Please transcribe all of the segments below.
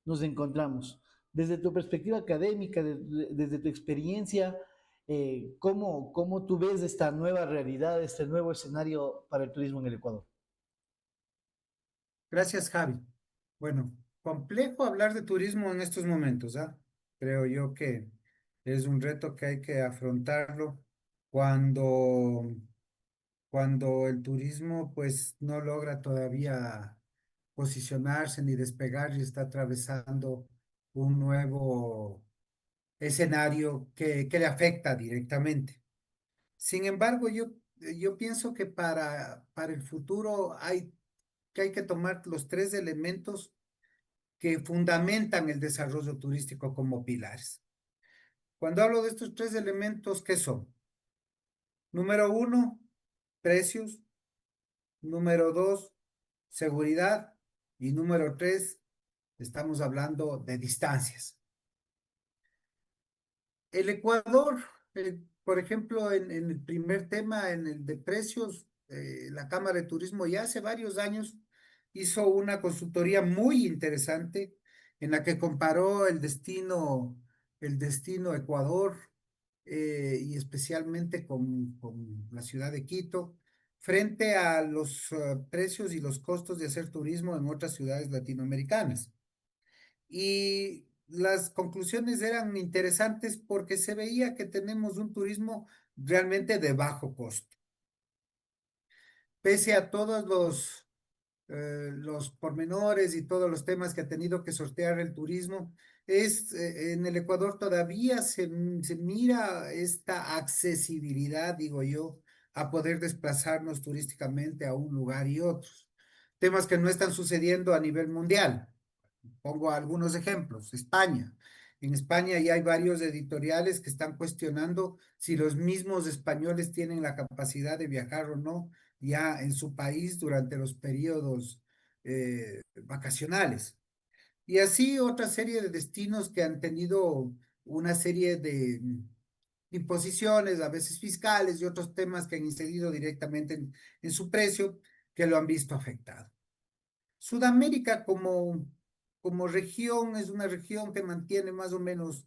nos encontramos. Desde tu perspectiva académica, desde tu experiencia, ¿cómo tú ves esta nueva realidad, este nuevo escenario para el turismo en el Ecuador? Gracias, Javi. Bueno, complejo hablar de turismo en estos momentos, ¿ah? Creo yo que es un reto que hay que afrontarlo cuando, cuando el turismo pues no logra todavía posicionarse ni despegar y está atravesando un nuevo escenario que le afecta directamente. Sin embargo, yo pienso que para el futuro hay que tomar los tres elementos que fundamentan el desarrollo turístico como pilares. Cuando hablo de estos tres elementos, ¿qué son? Número uno, precios. Número dos, seguridad. Y número tres, estamos hablando de distancias. El Ecuador, por ejemplo, en el primer tema, en el de precios, la Cámara de Turismo ya hace varios años hizo una consultoría muy interesante en la que comparó el destino Ecuador y especialmente con la ciudad de Quito frente a los precios y los costos de hacer turismo en otras ciudades latinoamericanas. Y las conclusiones eran interesantes porque se veía que tenemos un turismo realmente de bajo costo. Pese a todos los pormenores y todos los temas que ha tenido que sortear el turismo, en el Ecuador todavía se mira esta accesibilidad, digo yo, a poder desplazarnos turísticamente a un lugar y otros. Temas que no están sucediendo a nivel mundial. Pongo algunos ejemplos. España. En España ya hay varios editoriales que están cuestionando si los mismos españoles tienen la capacidad de viajar o no ya en su país durante los periodos vacacionales. Y así otra serie de destinos que han tenido una serie de imposiciones, a veces fiscales y otros temas que han incidido directamente en su precio, que lo han visto afectado. Sudamérica como región es una región que mantiene más o menos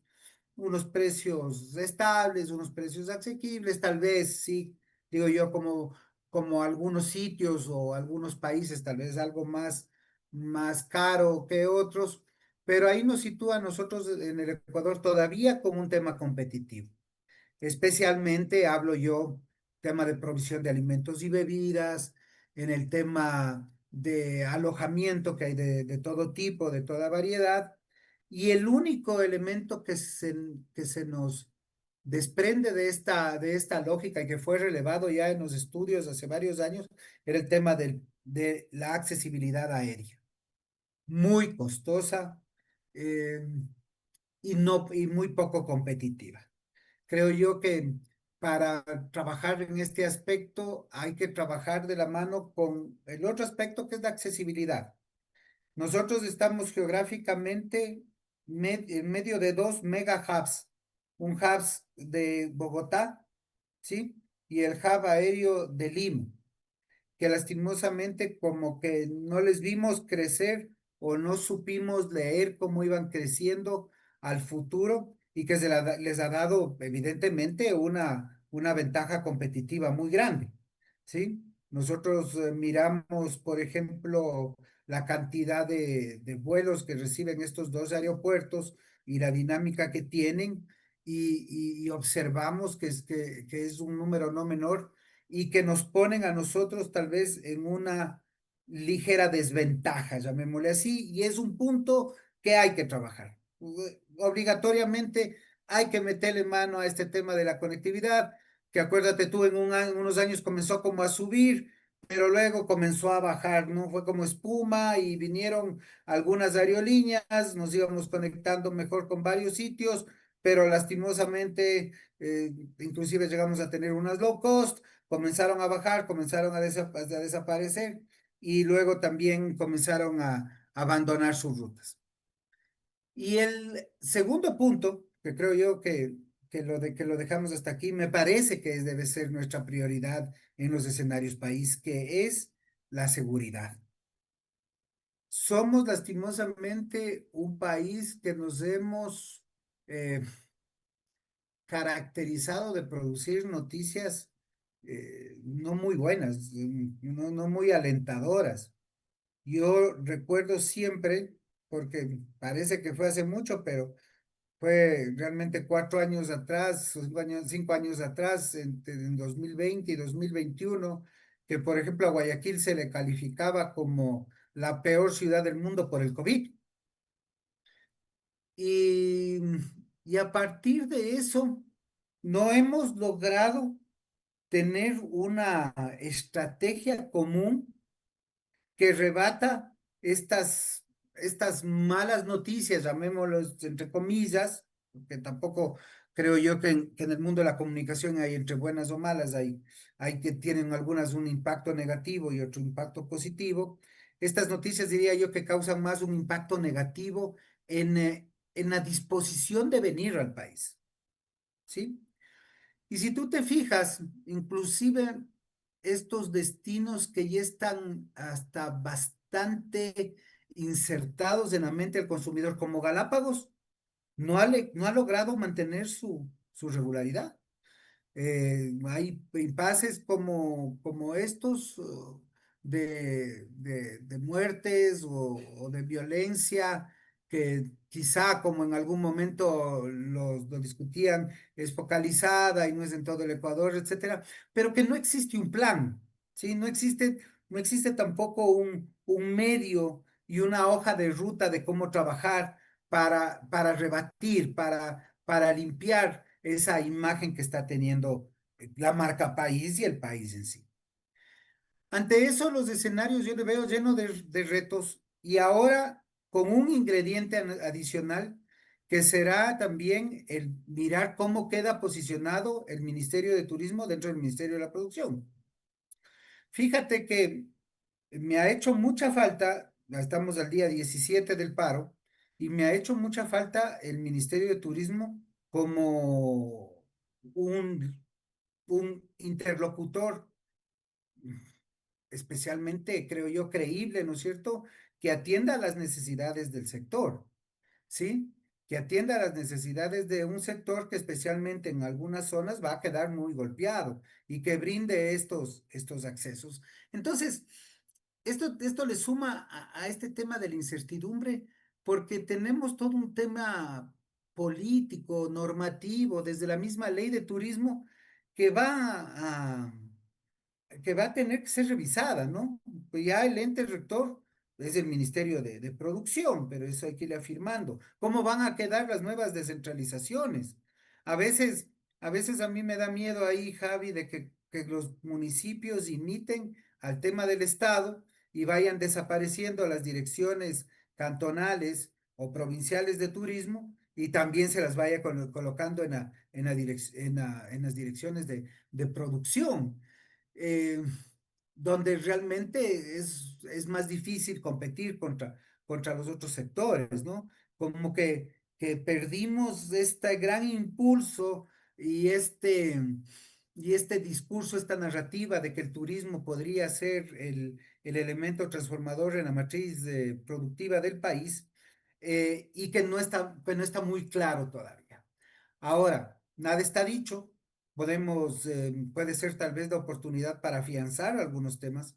unos precios estables, unos precios asequibles, tal vez sí, digo yo, como algunos sitios o algunos países, tal vez algo más caro que otros, pero ahí nos sitúa a nosotros en el Ecuador todavía como un tema competitivo. Especialmente hablo yo tema de provisión de alimentos y bebidas, en el tema de alojamiento que hay de todo tipo, de toda variedad, y el único elemento que se nos desprende de esta lógica y que fue relevado ya en los estudios hace varios años era el tema de la accesibilidad aérea, muy costosa eh, y muy poco competitiva. Creo yo que para trabajar en este aspecto hay que trabajar de la mano con el otro aspecto que es la accesibilidad. Nosotros estamos geográficamente en medio de dos mega hubs, un hub de Bogotá, ¿sí? Y el hub aéreo de Lima, que lastimosamente como que no les vimos crecer o no supimos leer cómo iban creciendo al futuro y que les ha dado evidentemente una ventaja competitiva muy grande, ¿sí? Nosotros miramos, por ejemplo, la cantidad de vuelos que reciben estos dos aeropuertos y la dinámica que tienen y observamos que es un número no menor y que nos ponen a nosotros tal vez en una ligera desventaja, llamémosle así, y es un punto que hay que trabajar. Obligatoriamente hay que meterle mano a este tema de la conectividad, que acuérdate tú, unos años comenzó como a subir, pero luego comenzó a bajar, ¿no? Fue como espuma y vinieron algunas aerolíneas, nos íbamos conectando mejor con varios sitios, pero lastimosamente, inclusive llegamos a tener unas low cost, comenzaron a bajar, comenzaron a desaparecer y luego también comenzaron a abandonar sus rutas. Y el segundo punto, que creo yo que lo dejamos hasta aquí, me parece que debe ser nuestra prioridad en los escenarios país, que es la seguridad. somos lastimosamente un país que nos hemos eh, caracterizado de producir noticias no muy buenas, no muy alentadoras. Yo recuerdo siempre, porque parece que fue hace mucho, pero fue realmente 4 años atrás, 5 años atrás, en 2020 y 2021, que por ejemplo a Guayaquil se le calificaba como la peor ciudad del mundo por el COVID. Y, y a partir de eso, no hemos logrado tener una estrategia común que rebata estas malas noticias, llamémoslos entre comillas, porque tampoco creo yo que en el mundo de la comunicación hay entre buenas o malas, hay que tienen algunas un impacto negativo y otro impacto positivo. Estas noticias diría yo que causan más un impacto negativo en la disposición de venir al país, ¿sí? Y si tú te fijas, inclusive estos destinos que ya están hasta bastante insertados en la mente del consumidor, como Galápagos, no ha logrado mantener su regularidad. Hay impases como estos de muertes o de violencia que quizá como en algún momento lo discutían es focalizada y no es en todo el Ecuador, etcétera, pero que no existe un plan, ¿sí? No existe tampoco un medio y una hoja de ruta de cómo trabajar para rebatir, para limpiar esa imagen que está teniendo la marca país y el país en sí. Ante eso, los escenarios yo le veo lleno de retos y ahora con un ingrediente adicional que será también el mirar cómo queda posicionado el Ministerio de Turismo dentro del Ministerio de la Producción. Fíjate que me ha hecho mucha falta, ya estamos al día 17 del paro, y me ha hecho mucha falta el Ministerio de Turismo como un, un interlocutor, especialmente, creo yo, creíble, ¿no es cierto?, que atienda las necesidades del sector, ¿sí? Que atienda las necesidades de un sector que especialmente en algunas zonas va a quedar muy golpeado y que brinde estos accesos. Entonces, esto le suma a este tema de la incertidumbre porque tenemos todo un tema político, normativo, desde la misma ley de turismo que que va a tener que ser revisada, ¿no? Pues ya el ente rector es el Ministerio de Producción, pero eso hay que ir afirmando. ¿Cómo van a quedar las nuevas descentralizaciones? A veces, a veces a mí me da miedo ahí, Javi, de que los municipios imiten al tema del Estado y vayan desapareciendo las direcciones cantonales o provinciales de turismo y también se las vaya colocando en las direcciones de producción eh, donde realmente es más difícil competir contra los otros sectores, ¿no? Como que perdimos este gran impulso y y este discurso, esta narrativa de que el turismo podría ser el elemento transformador en la matriz productiva del país y que no está muy claro todavía. Ahora, nada está dicho. Puede ser tal vez la oportunidad para afianzar algunos temas,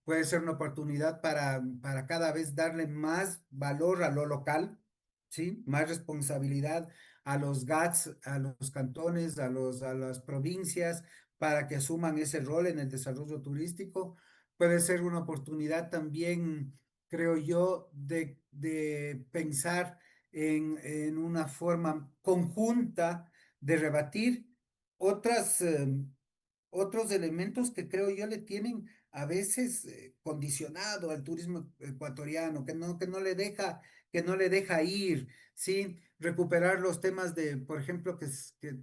puede ser una oportunidad para cada vez darle más valor a lo local, ¿sí? Más responsabilidad a los GATS, a los cantones, a las provincias, para que asuman ese rol en el desarrollo turístico. Puede ser una oportunidad también, creo yo, de pensar en una forma conjunta de rebatir otras, otros elementos que creo yo le tienen a veces condicionado al turismo ecuatoriano, que no le deja ir, ¿sí? Recuperar los temas de, por ejemplo, que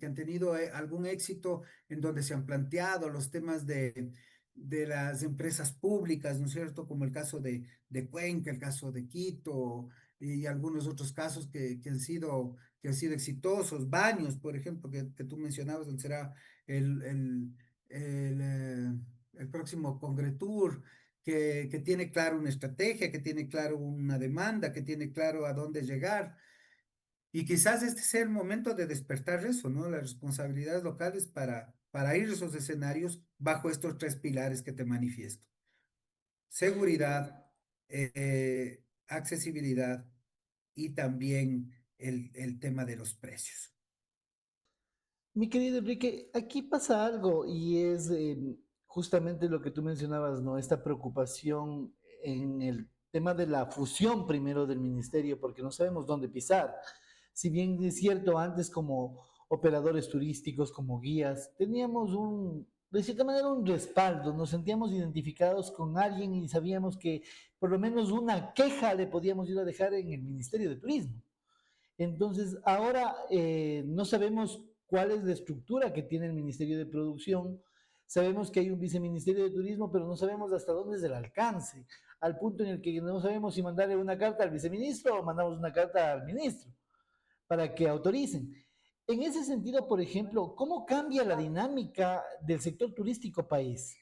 han tenido algún éxito en donde se han planteado los temas de las empresas públicas, ¿no es cierto? Como el caso de Cuenca, el caso de Quito y algunos otros casos que han sido exitosos. Baños, por ejemplo, que tú mencionabas, donde será el, el, el, eh, el próximo Congretur, que tiene claro una estrategia, que tiene claro una demanda, que tiene claro a dónde llegar. Y quizás este sea el momento de despertar eso, ¿no? Las responsabilidades locales para ir a esos escenarios bajo estos tres pilares que te manifiesto. Seguridad, accesibilidad y también el tema de los precios. Mi querido Enrique, aquí pasa algo y es justamente lo que tú mencionabas, ¿no? Esta preocupación en el tema de la fusión primero del ministerio, porque no sabemos dónde pisar. Si bien es cierto, antes como operadores turísticos, como guías, teníamos de cierta manera, un respaldo, nos sentíamos identificados con alguien y sabíamos que por lo menos una queja le podíamos ir a dejar en el Ministerio de Turismo. Entonces, ahora no sabemos cuál es la estructura que tiene el Ministerio de Producción. Sabemos que hay un viceministerio de Turismo, pero no sabemos hasta dónde es el alcance, al punto en el que no sabemos si mandarle una carta al viceministro o mandamos una carta al ministro para que autoricen. En ese sentido, por ejemplo, ¿cómo cambia la dinámica del sector turístico país?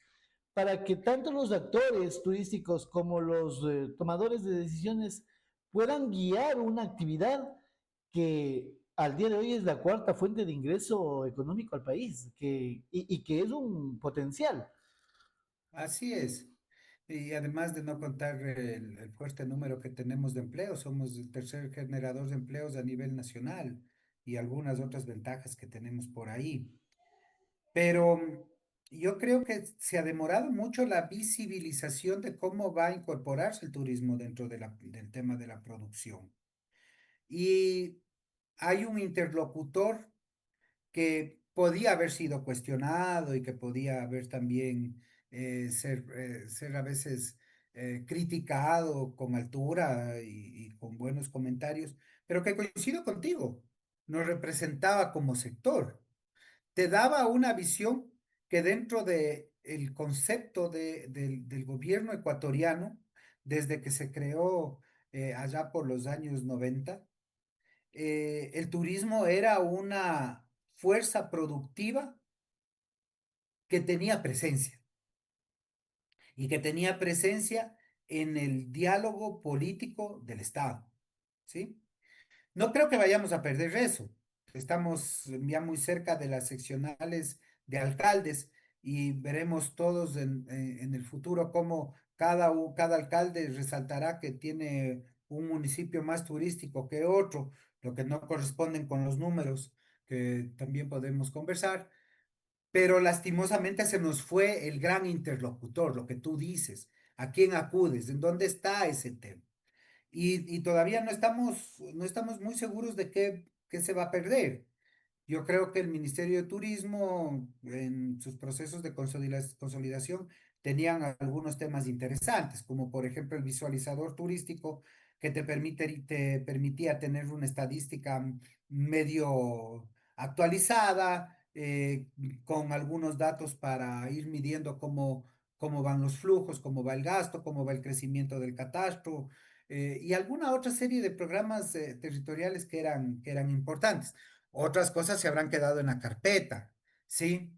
Para que tanto los actores turísticos como los tomadores de decisiones puedan guiar una actividad que al día de hoy es la cuarta fuente de ingreso económico al país y que es un potencial. Así es. Y además de no contar el fuerte número que tenemos de empleos, somos el tercer generador de empleos a nivel nacional y algunas otras ventajas que tenemos por ahí. Pero yo creo que se ha demorado mucho la visibilización de cómo va a incorporarse el turismo dentro del tema de la producción. Y hay un interlocutor que podía haber sido cuestionado y que podía haber también ser a veces criticado con altura y con buenos comentarios, pero que coincido contigo, nos representaba como sector, te daba una visión que dentro de el concepto del gobierno ecuatoriano, desde que se creó allá por los años 90, el turismo era una fuerza productiva que tenía presencia y que tenía presencia en el diálogo político del Estado, ¿sí? No creo que vayamos a perder eso. Estamos ya muy cerca de las seccionales de alcaldes y veremos todos en el futuro cómo cada alcalde resaltará que tiene un municipio más turístico que otro, lo que no corresponden con los números que también podemos conversar, pero lastimosamente se nos fue el gran interlocutor, lo que tú dices, ¿a quién acudes? ¿En dónde está ese tema? Y todavía no estamos muy seguros de qué se va a perder. Yo creo que el Ministerio de Turismo, en sus procesos de consolidación, tenían algunos temas interesantes, como por ejemplo el visualizador turístico, que te permitía tener una estadística medio actualizada, con algunos datos para ir midiendo cómo van los flujos, cómo va el gasto, cómo va el crecimiento del catastro, y alguna otra serie de programas territoriales que eran importantes. Otras cosas se habrán quedado en la carpeta, ¿sí?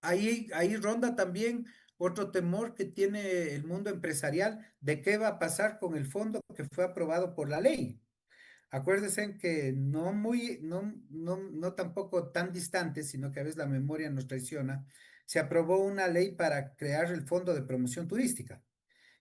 Ahí ronda también otro temor que tiene el mundo empresarial de qué va a pasar con el fondo que fue aprobado por la ley. Acuérdense que no tampoco tan distante, sino que a veces la memoria nos traiciona, se aprobó una ley para crear el Fondo de Promoción Turística.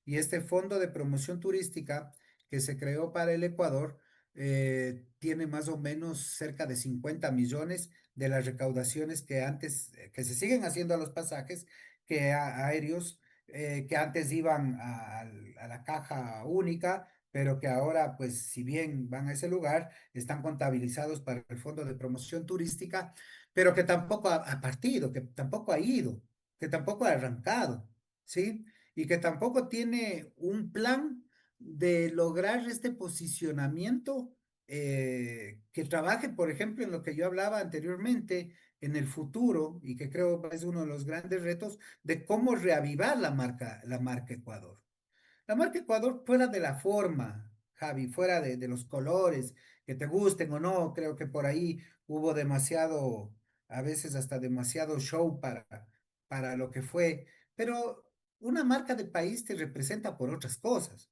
Y este fondo de promoción turística que se creó para el Ecuador tiene más o menos cerca de 50 millones de las recaudaciones que se siguen haciendo a los pasajes aéreos, que antes iban a la caja única, pero que ahora, pues, si bien van a ese lugar, están contabilizados para el fondo de promoción turística, pero que tampoco ha partido, que tampoco ha ido, que tampoco ha arrancado, ¿sí? Y que tampoco tiene un plan de lograr este posicionamiento que trabaje, por ejemplo, en lo que yo hablaba anteriormente, en el futuro, y que creo es uno de los grandes retos de cómo reavivar la marca Ecuador. La marca Ecuador fuera de la forma, Javi, fuera de los colores, que te gusten o no, creo que por ahí hubo demasiado, a veces hasta demasiado show para lo que fue, pero una marca de país te representa por otras cosas,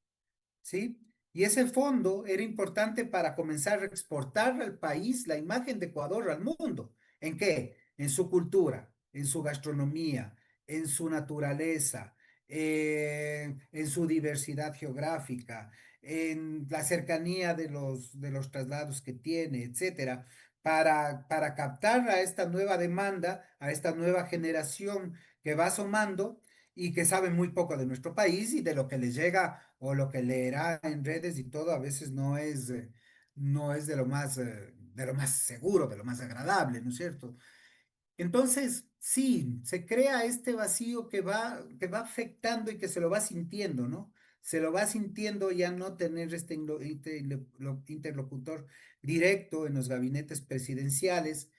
¿sí? Y ese fondo era importante para comenzar a exportar al país la imagen de Ecuador al mundo. ¿En qué? En su cultura, en su gastronomía, en su naturaleza, en su diversidad geográfica, en la cercanía de los traslados que tiene, etcétera, para captar a esta nueva demanda, a esta nueva generación que va asomando y que sabe muy poco de nuestro país y de lo que les llega o lo que leerá en redes y todo, a veces no es de lo más seguro, de lo más agradable, ¿no es cierto? Entonces, sí, se crea este vacío que va afectando y que se lo va sintiendo, ¿no? Se lo va sintiendo ya no tener este interlocutor directo en los gabinetes presidenciales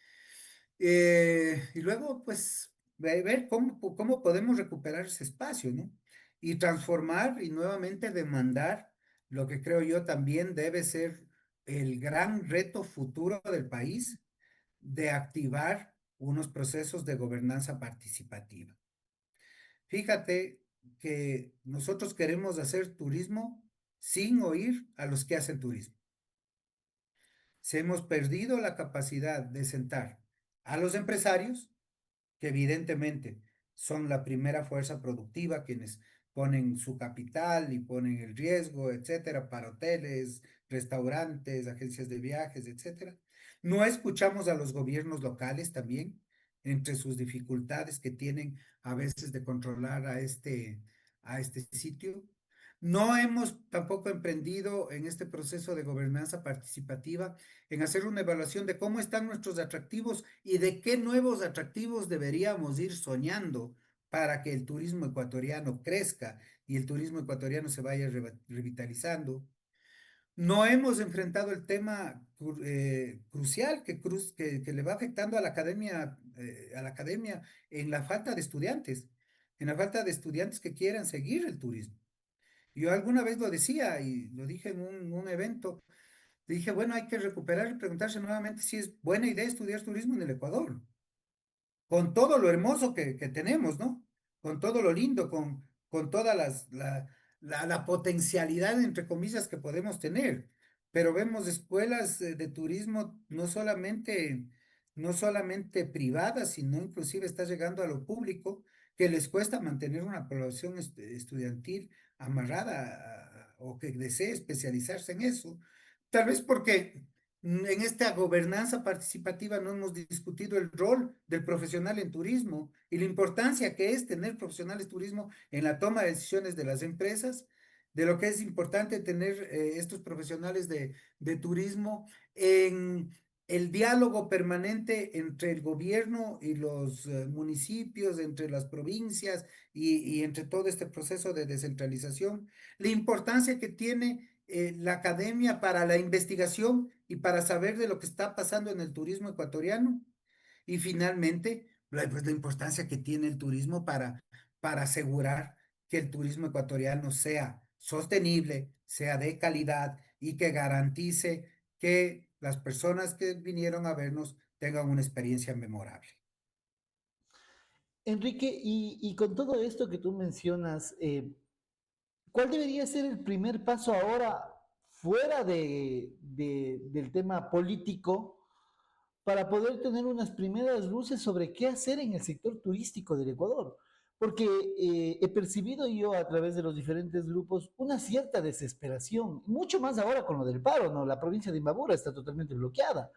y luego, pues, ver cómo podemos recuperar ese espacio, ¿no? Y transformar y nuevamente demandar lo que creo yo también debe ser el gran reto futuro del país, de activar unos procesos de gobernanza participativa. Fíjate que nosotros queremos hacer turismo sin oír a los que hacen turismo. Se hemos perdido la capacidad de sentar a los empresarios que evidentemente son la primera fuerza productiva, quienes ponen su capital y ponen el riesgo, etcétera, para hoteles, restaurantes, agencias de viajes, etcétera. No escuchamos a los gobiernos locales también, entre sus dificultades que tienen a veces de controlar a este sitio. No hemos tampoco emprendido en este proceso de gobernanza participativa en hacer una evaluación de cómo están nuestros atractivos y de qué nuevos atractivos deberíamos ir soñando para que el turismo ecuatoriano crezca y el turismo ecuatoriano se vaya revitalizando. No hemos enfrentado el tema crucial que le va afectando a la academia en la falta de estudiantes, en la falta de estudiantes que quieran seguir el turismo. Yo alguna vez lo decía y lo dije en un evento. Dije, bueno, hay que recuperar y preguntarse nuevamente si es buena idea estudiar turismo en el Ecuador, con todo lo hermoso que tenemos, ¿no? Con todo lo lindo, con toda la potencialidad, entre comillas, que podemos tener. Pero vemos escuelas de turismo no solamente privadas, sino inclusive está llegando a lo público, que les cuesta mantener una población estudiantil amarrada o que desee especializarse en eso. Tal vez porque en esta gobernanza participativa no hemos discutido el rol del profesional en turismo y la importancia que es tener profesionales de turismo en la toma de decisiones de las empresas, de lo que es importante tener estos profesionales de turismo en el diálogo permanente entre el gobierno y los municipios, entre las provincias y entre todo este proceso de descentralización, la importancia que tiene la academia para la investigación y para saber de lo que está pasando en el turismo ecuatoriano. Y finalmente, pues, la importancia que tiene el turismo para asegurar que el turismo ecuatoriano sea sostenible, sea de calidad y que garantice que las personas que vinieron a vernos tengan una experiencia memorable. Enrique, y con todo esto que tú mencionas, ¿cuál debería ser el primer paso ahora fuera del tema político para poder tener unas primeras luces sobre qué hacer en el sector turístico del Ecuador? Porque he percibido yo a través de los diferentes grupos una cierta desesperación, mucho más ahora con lo del paro, ¿no? La provincia de Imbabura está totalmente bloqueada.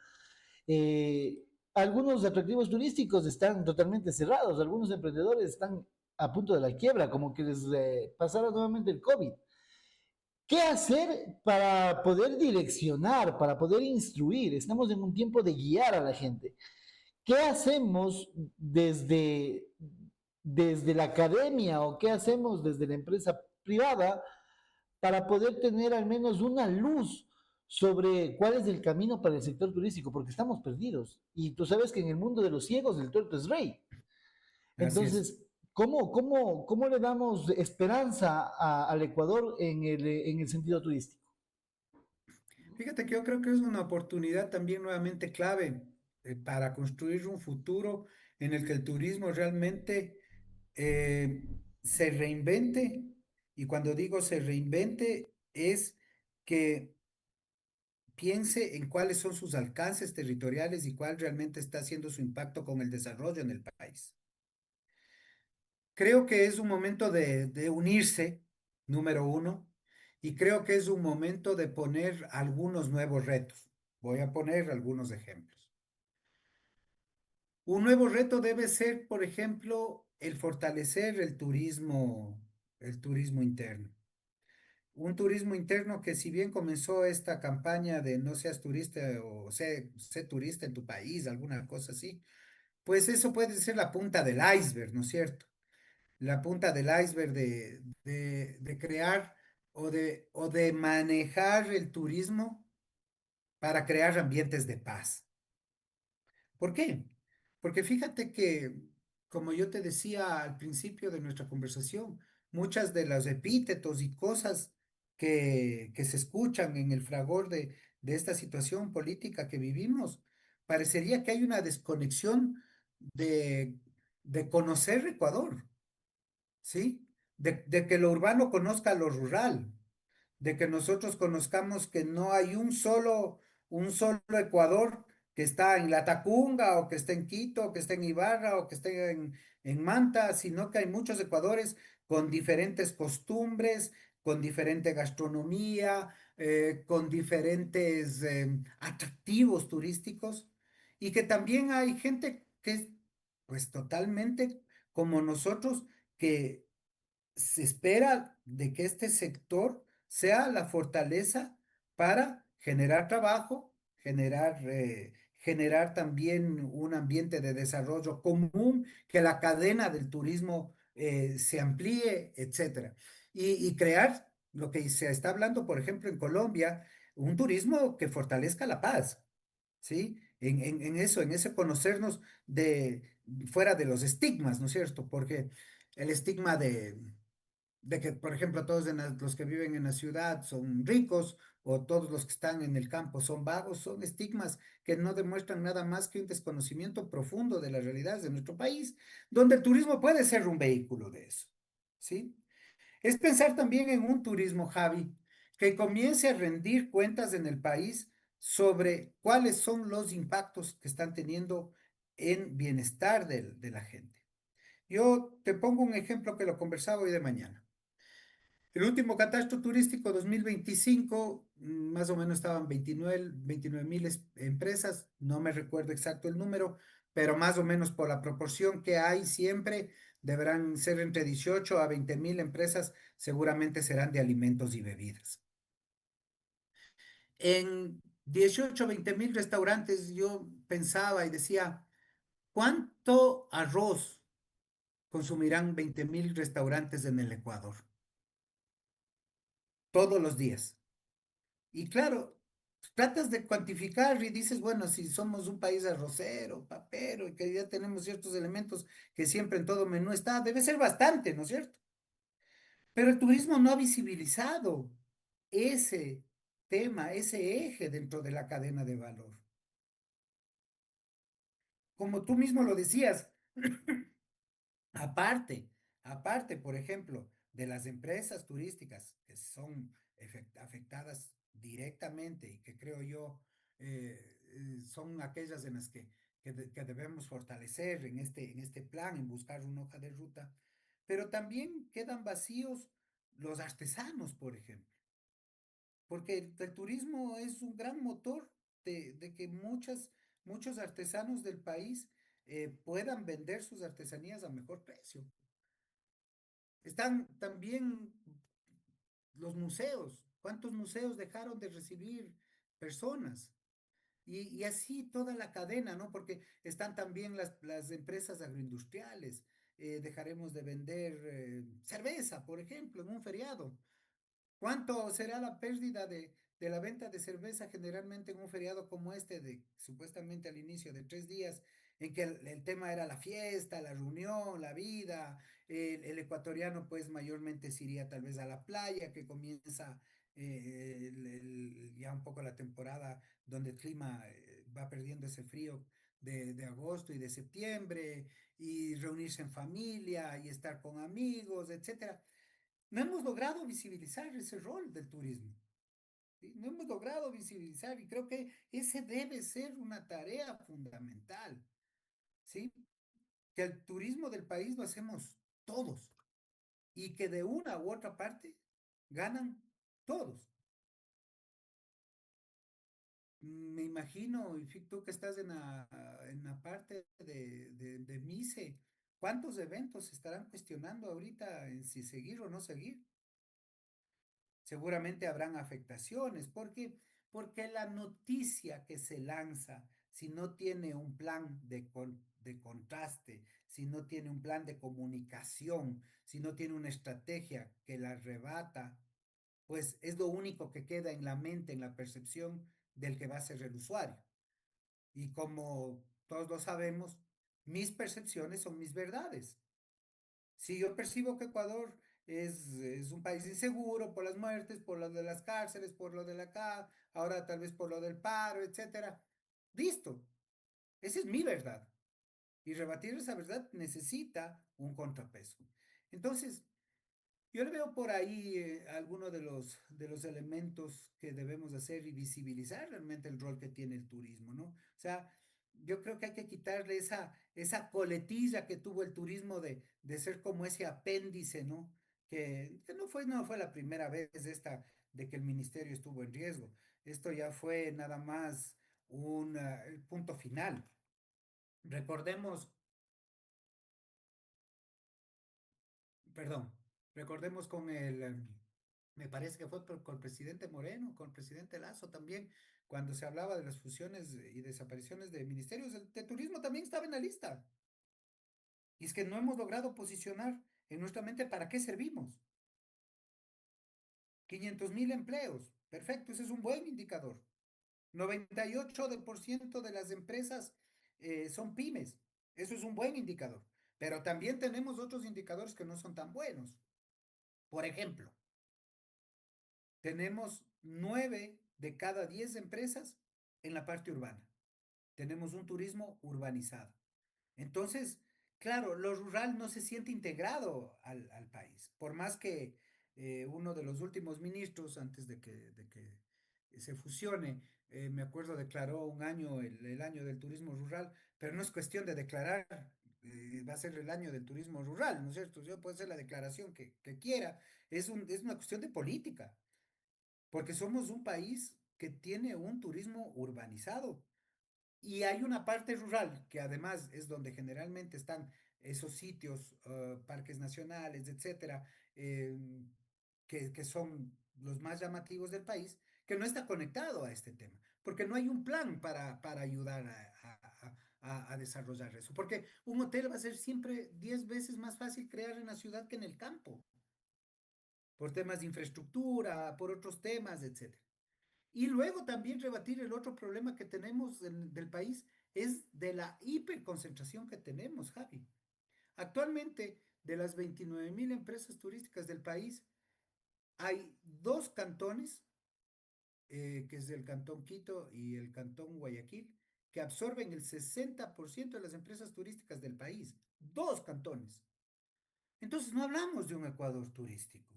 Eh, Algunos atractivos turísticos están totalmente cerrados, algunos emprendedores están a punto de la quiebra, como que les pasara nuevamente el COVID. ¿Qué hacer para poder direccionar, para poder instruir? Estamos en un tiempo de guiar a la gente. ¿Qué hacemos desde la academia o qué hacemos desde la empresa privada para poder tener al menos una luz sobre cuál es el camino para el sector turístico? Porque estamos perdidos. Y tú sabes que en el mundo de los ciegos el tuerto es rey. Así es. Entonces, ¿cómo le damos esperanza al Ecuador en el sentido turístico? Fíjate que yo creo que es una oportunidad también nuevamente clave para construir un futuro en el que el turismo realmente eh, se reinvente, y cuando digo se reinvente es que piense en cuáles son sus alcances territoriales y cuál realmente está haciendo su impacto con el desarrollo en el país. Creo que es un momento de unirse, número uno, y creo que es un momento de poner algunos nuevos retos. Voy a poner algunos ejemplos. Un nuevo reto debe ser, por ejemplo, el fortalecer el turismo interno. Un turismo interno que si bien comenzó esta campaña de no seas turista o sé turista en tu país, alguna cosa así, pues eso puede ser la punta del iceberg, ¿no es cierto? La punta del iceberg de crear o de manejar el turismo para crear ambientes de paz. ¿Por qué? Porque fíjate que, como yo te decía al principio de nuestra conversación, muchas de los epítetos y cosas que se escuchan en el fragor de esta situación política que vivimos, parecería que hay una desconexión de, de conocer Ecuador, ¿sí? De que lo urbano conozca lo rural, de que nosotros conozcamos que no hay un solo Ecuador que está en La Tacunga o que está en Quito, o que está en Ibarra o que está en Manta, sino que hay muchos Ecuadores con diferentes costumbres, con diferente gastronomía, con diferentes atractivos turísticos y que también hay gente que es pues totalmente como nosotros que se espera de que este sector sea la fortaleza para generar trabajo, generar también un ambiente de desarrollo común, que la cadena del turismo se amplíe, etcétera. Y crear lo que se está hablando, por ejemplo, en Colombia, un turismo que fortalezca la paz, ¿sí? En ese conocernos de fuera de los estigmas, ¿no es cierto? Porque el estigma de que, por ejemplo, los que viven en la ciudad son ricos o todos los que están en el campo son vagos, son estigmas que no demuestran nada más que un desconocimiento profundo de las realidades de nuestro país, donde el turismo puede ser un vehículo de eso, ¿sí? Es pensar también en un turismo, Javi, que comience a rendir cuentas en el país sobre cuáles son los impactos que están teniendo en bienestar de la gente. Yo te pongo un ejemplo que lo conversaba hoy de mañana. El último catastro turístico 2025, más o menos estaban 29 mil empresas, no me recuerdo exacto el número, pero más o menos por la proporción que hay siempre, deberán ser entre 18 a 20 mil empresas, seguramente serán de alimentos y bebidas. En 18 a 20 mil restaurantes yo pensaba y decía, ¿cuánto arroz consumirán 20 mil restaurantes en el Ecuador? Todos los días. Y claro, tratas de cuantificar y dices, bueno, si somos un país arrocero, papero, y que ya tenemos ciertos elementos que siempre en todo menú está, debe ser bastante, ¿no es cierto? Pero el turismo no ha visibilizado ese tema, ese eje dentro de la cadena de valor. Como tú mismo lo decías, aparte, aparte, por ejemplo, de las empresas turísticas que son afectadas directamente y que creo yo son aquellas en las que debemos fortalecer en este plan, en buscar una hoja de ruta, pero también quedan vacíos los artesanos, por ejemplo, porque el turismo es un gran motor de que muchos artesanos del país puedan vender sus artesanías a mejor precio. Están también los museos. ¿Cuántos museos dejaron de recibir personas? Y así toda la cadena, ¿no? Porque están también las empresas agroindustriales. Dejaremos de vender cerveza, por ejemplo, en un feriado. ¿Cuánto será la pérdida de la venta de cerveza generalmente en un feriado como este, de supuestamente al inicio de 3 días, en que el tema era la fiesta, la reunión, la vida? El ecuatoriano pues mayormente se iría tal vez a la playa, que comienza ya un poco la temporada donde el clima va perdiendo ese frío de agosto y de septiembre, y reunirse en familia y estar con amigos, etcétera. No hemos logrado visibilizar ese rol del turismo. ¿Sí? No hemos logrado visibilizar y creo que ese debe ser una tarea fundamental, ¿sí? Que el turismo del país lo hacemos todos y que de una u otra parte ganan todos. Me imagino, y tú que estás en la parte de MICE, ¿cuántos eventos se estarán cuestionando ahorita en si seguir o no seguir? Seguramente habrán afectaciones, porque la noticia que se lanza, si no tiene un plan de contraste, si no tiene un plan de comunicación, si no tiene una estrategia que la rebata, pues es lo único que queda en la mente, en la percepción del que va a ser el usuario. Y como todos lo sabemos, mis percepciones son mis verdades. Si yo percibo que Ecuador es un país inseguro por las muertes, por lo de las cárceles, por lo de la acá, ahora tal vez por lo del paro, etcétera, listo, esa es mi verdad. Y rebatir esa verdad necesita un contrapeso. Entonces, yo le veo por ahí algunos de los elementos que debemos hacer y visibilizar realmente el rol que tiene el turismo, ¿no? O sea, yo creo que hay que quitarle esa coletilla que tuvo el turismo de ser como ese apéndice, ¿no? Que no fue la primera vez de que el ministerio estuvo en riesgo. Esto ya fue nada más el punto final. Recordemos, perdón, recordemos me parece que fue con el presidente Moreno, con el presidente Lazo también, cuando se hablaba de las fusiones y desapariciones de ministerios, el de turismo también estaba en la lista. Y es que no hemos logrado posicionar en nuestra mente para qué servimos. 500.000 empleos, perfecto, ese es un buen indicador. 98% de las empresas son pymes, eso es un buen indicador. Pero también tenemos otros indicadores que no son tan buenos. Por ejemplo, tenemos 9 de cada 10 empresas en la parte urbana. Tenemos un turismo urbanizado. Entonces, claro, lo rural no se siente integrado al país. Por más que uno de los últimos ministros, antes de que se fusione, me acuerdo, declaró un año, el año del turismo rural, pero no es cuestión de declarar, va a ser el año del turismo rural, ¿no es cierto? Yo puedo hacer la declaración que quiera, es una cuestión de política. Porque somos un país que tiene un turismo urbanizado y hay una parte rural que además es donde generalmente están esos sitios, parques nacionales, etcétera, que son los más llamativos del país, que no está conectado a este tema, porque no hay un plan para ayudar a desarrollar eso, porque un hotel va a ser siempre 10 veces más fácil crear en la ciudad que en el campo, por temas de infraestructura, por otros temas, etcétera. Y luego también rebatir el otro problema que tenemos del país es de la hiperconcentración que tenemos, Javi. Actualmente, de las 29.000 empresas turísticas del país, hay dos cantones, que es el Cantón Quito y el Cantón Guayaquil, que absorben el 60% de las empresas turísticas del país. Dos cantones. Entonces, no hablamos de un Ecuador turístico.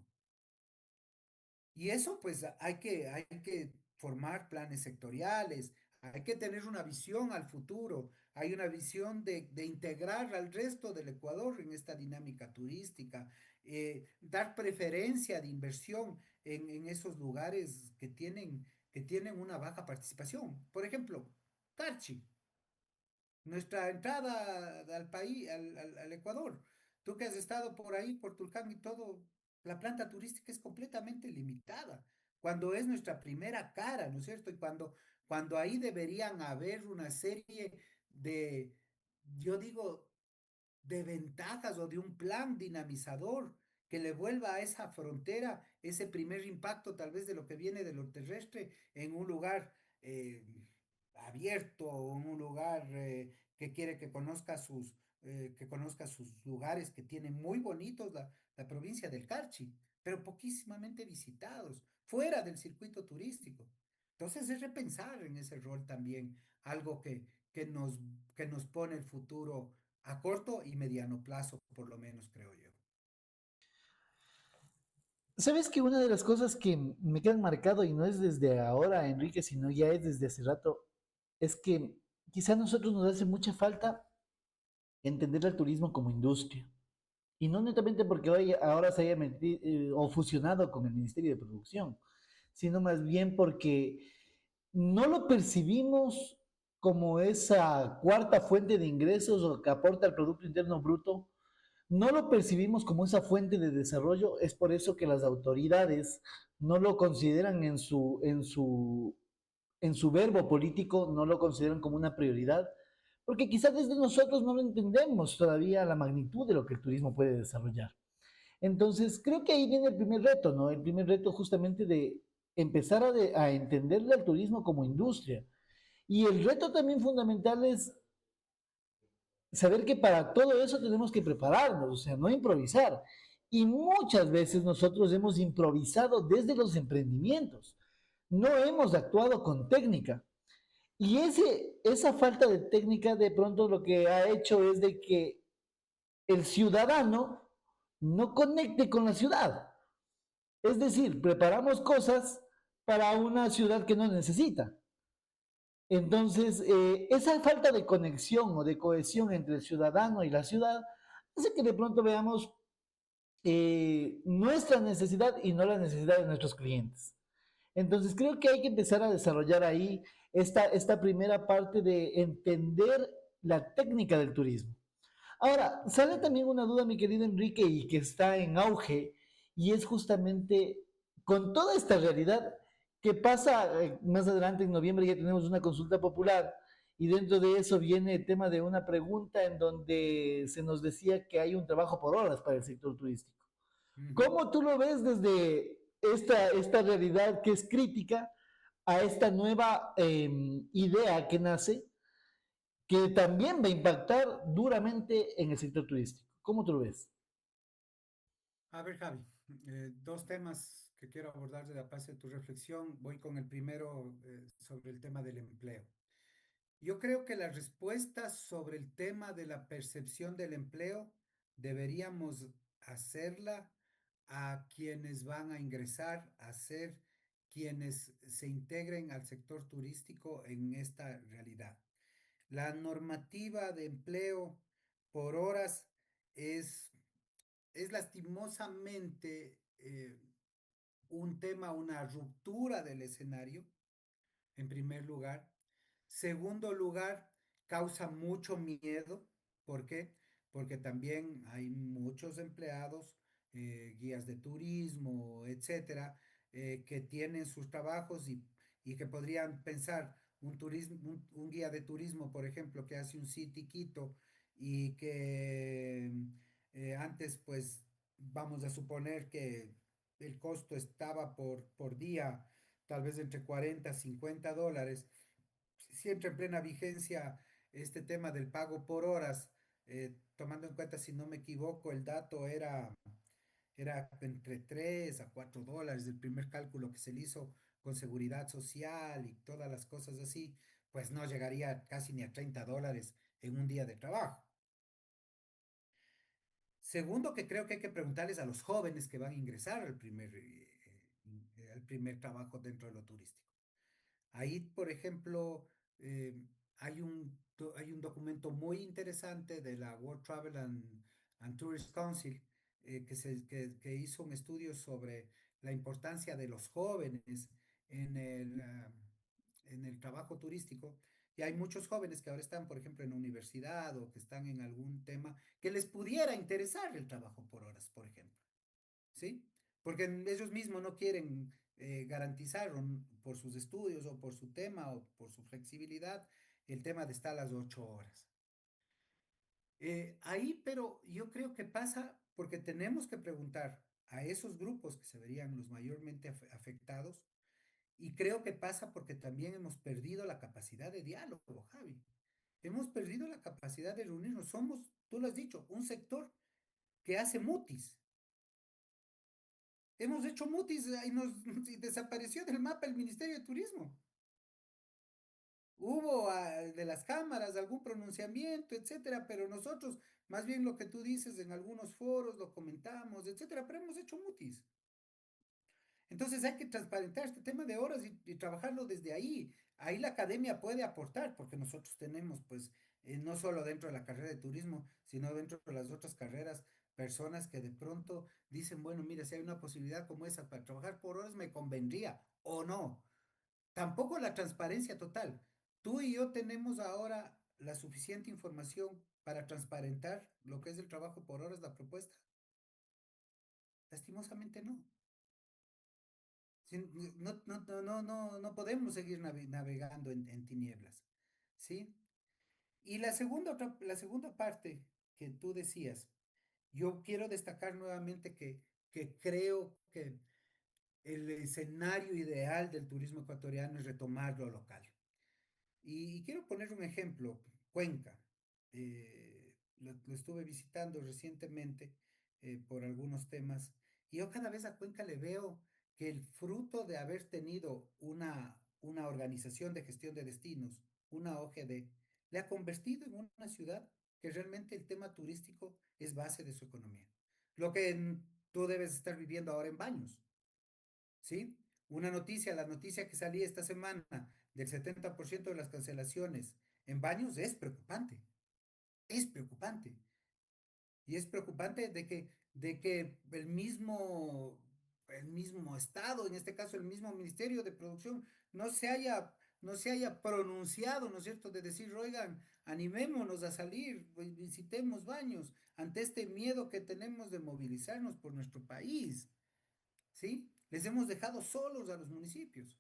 Y eso pues hay que formar planes sectoriales, hay que tener una visión al futuro, hay una visión de integrar al resto del Ecuador en esta dinámica turística, dar preferencia de inversión en esos lugares que tienen una baja participación. Por ejemplo, Carchi. Nuestra entrada al país, al Ecuador. Tú que has estado por ahí, por Tulcán y todo, la planta turística es completamente limitada, cuando es nuestra primera cara, ¿no es cierto? Y cuando ahí deberían haber una serie de, yo digo, de ventajas o de un plan dinamizador que le vuelva a esa frontera ese primer impacto tal vez de lo que viene de lo terrestre en un lugar abierto, en un lugar que quiere que conozca sus lugares que tienen muy bonitos la provincia del Carchi, pero poquísimamente visitados. fuera del circuito turístico. Entonces es repensar en ese rol también, algo que nos, que nos pone el futuro a corto y mediano plazo, por lo menos creo yo. Sabes que una de las cosas que me quedan marcado, y no es desde ahora, Enrique, sino ya es desde hace rato, es que quizá a nosotros nos hace mucha falta entender el turismo como industria. Y no netamente porque hoy, ahora se haya metido o fusionado con el Ministerio de Producción, sino más bien porque no lo percibimos como esa cuarta fuente de ingresos o que aporta al Producto Interno Bruto, no lo percibimos como esa fuente de desarrollo, es por eso que las autoridades no lo consideran en su verbo político, no lo consideran como una prioridad, porque quizás desde nosotros no lo entendemos todavía la magnitud de lo que el turismo puede desarrollar. Entonces, creo que ahí viene el primer reto, ¿no? El primer reto justamente de empezar a entenderle al turismo como industria. Y el reto también fundamental es saber que para todo eso tenemos que prepararnos, o sea, no improvisar. Y muchas veces nosotros hemos improvisado desde los emprendimientos, no hemos actuado con técnica. Y esa falta de técnica de pronto lo que ha hecho es de que el ciudadano no conecte con la ciudad. Es decir, preparamos cosas para una ciudad que no necesita. Entonces, esa falta de conexión o de cohesión entre el ciudadano y la ciudad hace que de pronto veamos nuestra necesidad y no la necesidad de nuestros clientes. Entonces, creo que hay que empezar a desarrollar ahí esta primera parte de entender la técnica del turismo. Ahora, sale también una duda, mi querido Enrique, y que está en auge, y es justamente con toda esta realidad que pasa más adelante en noviembre, ya tenemos una consulta popular, y dentro de eso viene el tema de una pregunta en donde se nos decía que hay un trabajo por horas para el sector turístico. Ujú. ¿Cómo tú lo ves desde esta realidad que es crítica a esta nueva idea que nace, que también va a impactar duramente en el sector turístico? ¿Cómo tú lo ves? A ver, Javi, dos temas que quiero abordar de la base de tu reflexión. Voy con el primero, sobre el tema del empleo. Yo creo que la respuesta sobre el tema de la percepción del empleo deberíamos hacerla a quienes van a ingresar a ser quienes se integren al sector turístico en esta realidad. La normativa de empleo por horas es, es lastimosamente un tema, una ruptura del escenario en primer lugar. Segundo lugar, causa mucho miedo. ¿Por qué? Porque también hay muchos empleados, guías de turismo, etcétera, que tienen sus trabajos y que podrían pensar un guía de turismo, por ejemplo, que hace un City Quito y que antes, pues, vamos a suponer que el costo estaba por día tal vez entre 40 a $50. Si entra en plena vigencia este tema del pago por horas, tomando en cuenta, si no me equivoco, el dato era entre $3 a $4, el primer cálculo que se le hizo con seguridad social y todas las cosas así, pues no llegaría casi ni a $30 en un día de trabajo. Segundo, que creo que hay que preguntarles a los jóvenes que van a ingresar al primer trabajo dentro de lo turístico. Ahí, por ejemplo, hay un documento muy interesante de la World Travel and Tourist Council, que hizo un estudio sobre la importancia de los jóvenes en en el trabajo turístico. Y hay muchos jóvenes que ahora están, por ejemplo, en la universidad o que están en algún tema que les pudiera interesar el trabajo por horas, por ejemplo. ¿Sí? Porque ellos mismos no quieren garantizar por sus estudios o por su tema o por su flexibilidad el tema de estar a las 8 horas. Ahí, pero yo creo que pasa porque tenemos que preguntar a esos grupos que se verían los mayormente afectados y creo que pasa porque también hemos perdido la capacidad de diálogo, Javi. Hemos perdido la capacidad de reunirnos. Somos, tú lo has dicho, un sector que hace mutis. Hemos hecho mutis y desapareció del mapa el Ministerio de Turismo. Hubo de las cámaras algún pronunciamiento, etcétera, pero nosotros, más bien lo que tú dices en algunos foros, lo comentamos, etcétera, pero hemos hecho mutis. Entonces hay que transparentar este tema de horas y trabajarlo desde ahí. Ahí la academia puede aportar, porque nosotros tenemos, pues, no solo dentro de la carrera de turismo, sino dentro de las otras carreras, personas que de pronto dicen, bueno, mira, si hay una posibilidad como esa para trabajar por horas, me convendría o no. Tampoco la transparencia total. Tú y yo tenemos ahora la suficiente información para transparentar lo que es el trabajo por horas, la propuesta. Lastimosamente no. Sí, no podemos seguir navegando en tinieblas, ¿sí? Y la segunda parte que tú decías, yo quiero destacar nuevamente que creo que el escenario ideal del turismo ecuatoriano es retomar lo local. Y quiero poner un ejemplo, Cuenca. Lo estuve visitando recientemente por algunos temas y yo cada vez a Cuenca le veo que el fruto de haber tenido una organización de gestión de destinos, una OGD, le ha convertido en una ciudad que realmente el tema turístico es base de su economía. Lo que tú debes estar viviendo ahora en Baños. ¿Sí? La noticia que salía esta semana del 70% de las cancelaciones en baños es preocupante. Y es preocupante de que el mismo Estado, en este caso el mismo Ministerio de Producción, no se haya pronunciado, ¿no es cierto?, de decir, oigan, animémonos a salir, visitemos baños, ante este miedo que tenemos de movilizarnos por nuestro país. ¿Sí? Les hemos dejado solos a los municipios.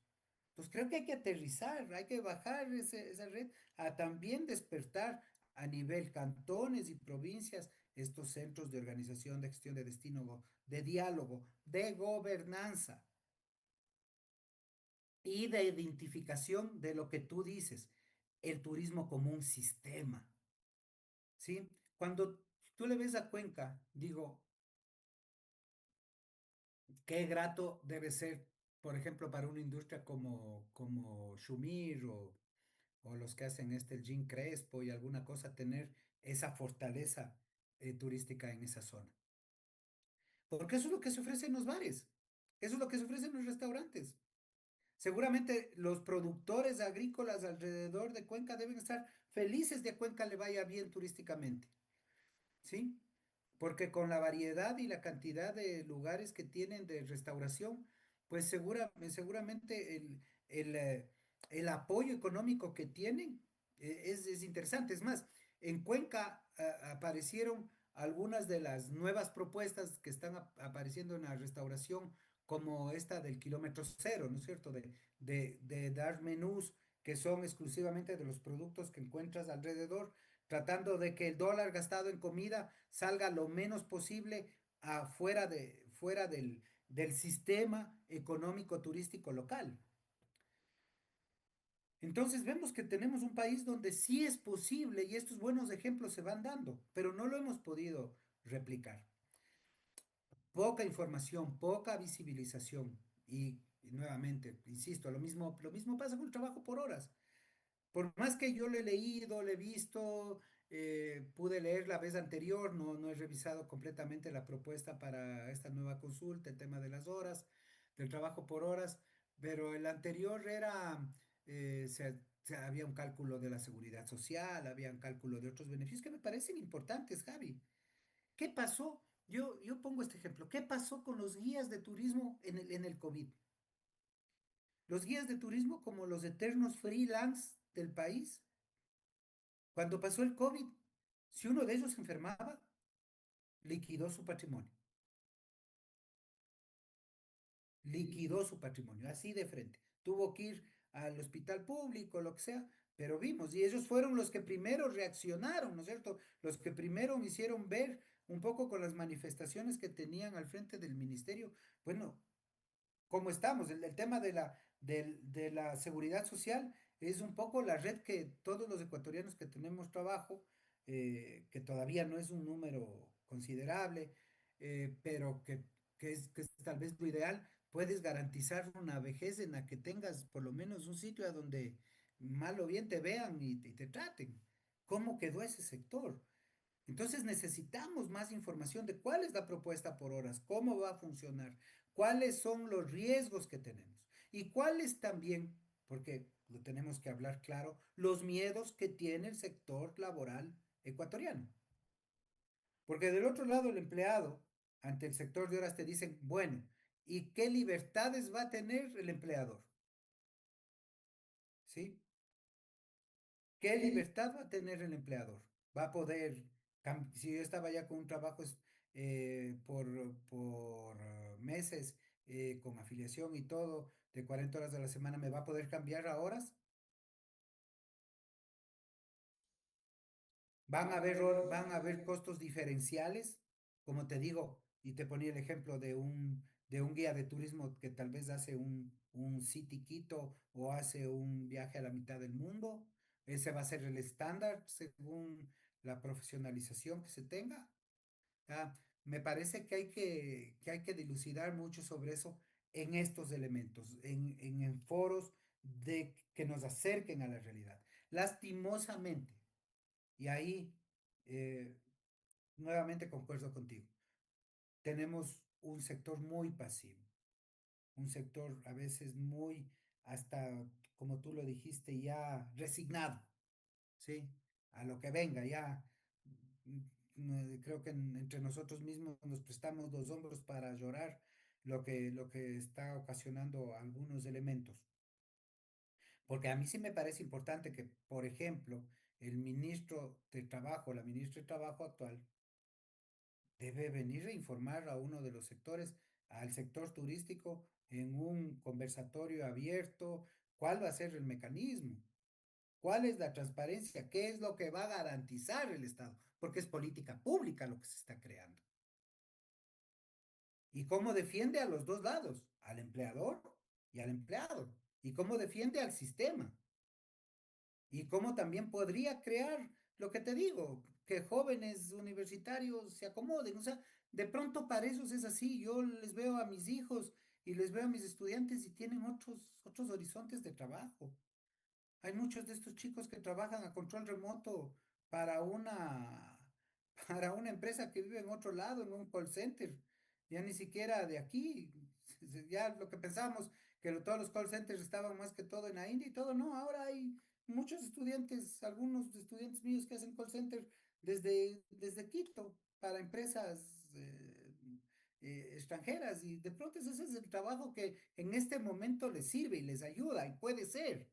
Entonces creo que hay que aterrizar, hay que bajar esa red a también despertar a nivel cantones y provincias estos centros de organización de gestión de destino, de diálogo, de gobernanza y de identificación de lo que tú dices, el turismo como un sistema, ¿sí? Cuando tú le ves a Cuenca, digo, qué grato debe ser, por ejemplo, para una industria como Shumir o los que hacen el Gin Crespo y alguna cosa, tener esa fortaleza turística en esa zona. Porque eso es lo que se ofrece en los bares, eso es lo que se ofrece en los restaurantes. Seguramente los productores agrícolas alrededor de Cuenca deben estar felices de que Cuenca le vaya bien turísticamente. ¿Sí? Porque con la variedad y la cantidad de lugares que tienen de restauración, pues seguramente el apoyo económico que tienen es interesante. Es más, en Cuenca aparecieron algunas de las nuevas propuestas que están apareciendo en la restauración, como esta del kilómetro cero, ¿no es cierto? De dar menús que son exclusivamente de los productos que encuentras alrededor, tratando de que el dólar gastado en comida salga lo menos posible fuera del sistema económico turístico local. Entonces vemos que tenemos un país donde sí es posible y estos buenos ejemplos se van dando, pero no lo hemos podido replicar. Poca información, poca visibilización y nuevamente, insisto, lo mismo pasa con el trabajo por horas. Por más que yo lo he leído, lo he visto, pude leer la vez anterior, no he revisado completamente la propuesta para esta nueva consulta, el tema de las horas, del trabajo por horas, pero el anterior era, había un cálculo de la seguridad social, había un cálculo de otros beneficios que me parecen importantes, Javi. ¿Qué pasó? Yo pongo este ejemplo. ¿Qué pasó con los guías de turismo en el COVID? Los guías de turismo como los eternos freelance del país. Cuando pasó el COVID, si uno de ellos se enfermaba, liquidó su patrimonio, liquidó su patrimonio, así de frente. Tuvo que ir al hospital público, lo que sea, pero vimos, y ellos fueron los que primero reaccionaron, ¿no es cierto? Los que primero me hicieron ver un poco con las manifestaciones que tenían al frente del ministerio. Bueno, ¿cómo estamos? El tema de la seguridad social es un poco la red que todos los ecuatorianos que tenemos trabajo, que todavía no es un número considerable, pero que que es tal vez lo ideal, puedes garantizar una vejez en la que tengas por lo menos un sitio a donde mal o bien te vean y te traten. ¿Cómo quedó ese sector? Entonces necesitamos más información de cuál es la propuesta por horas, cómo va a funcionar, cuáles son los riesgos que tenemos y cuáles también, porque lo tenemos que hablar claro, los miedos que tiene el sector laboral ecuatoriano. Porque del otro lado el empleado, ante el sector de horas, te dicen, bueno, ¿y qué libertades va a tener el empleador? ¿Sí? ¿Qué libertad va a tener el empleador? Va a poder, si yo estaba ya con un trabajo por meses, con afiliación y todo, de 40 horas a la semana, ¿me va a poder cambiar a horas? Van a haber costos diferenciales, como te digo, y te ponía el ejemplo de un guía de turismo que tal vez hace un City Quito o hace un viaje a la mitad del mundo. Ese va a ser el estándar según la profesionalización que se tenga. Me parece que hay que dilucidar mucho sobre eso en estos elementos, en foros que nos acerquen a la realidad. Lastimosamente, y ahí eh, nuevamente concuerdo contigo. Tenemos un sector muy pasivo, un sector a veces muy, hasta como tú lo dijiste, ya resignado, ¿sí? A lo que venga, ya. Creo que entre nosotros mismos nos prestamos los hombros para llorar lo que está ocasionando algunos elementos. Porque a mí sí me parece importante que, por ejemplo, el ministro de Trabajo, la ministra de Trabajo actual, debe venir a informar a uno de los sectores, al sector turístico, en un conversatorio abierto, cuál va a ser el mecanismo, cuál es la transparencia, qué es lo que va a garantizar el Estado, porque es política pública lo que se está creando. Y cómo defiende a los dos lados, al empleador y al empleado, y cómo defiende al sistema. Y cómo también podría crear lo que te digo, que jóvenes universitarios se acomoden. O sea, de pronto para esos es así. Yo les veo a mis hijos y les veo a mis estudiantes y tienen otros horizontes de trabajo. Hay muchos de estos chicos que trabajan a control remoto para una, para una empresa que vive en otro lado, en un call center, ya ni siquiera de aquí. Ya lo que pensábamos, que todos los call centers estaban más que todo en la India y todo, no, ahora hay muchos estudiantes, algunos estudiantes míos que hacen call center desde Quito para empresas extranjeras y de pronto ese es el trabajo que en este momento les sirve y les ayuda y puede ser,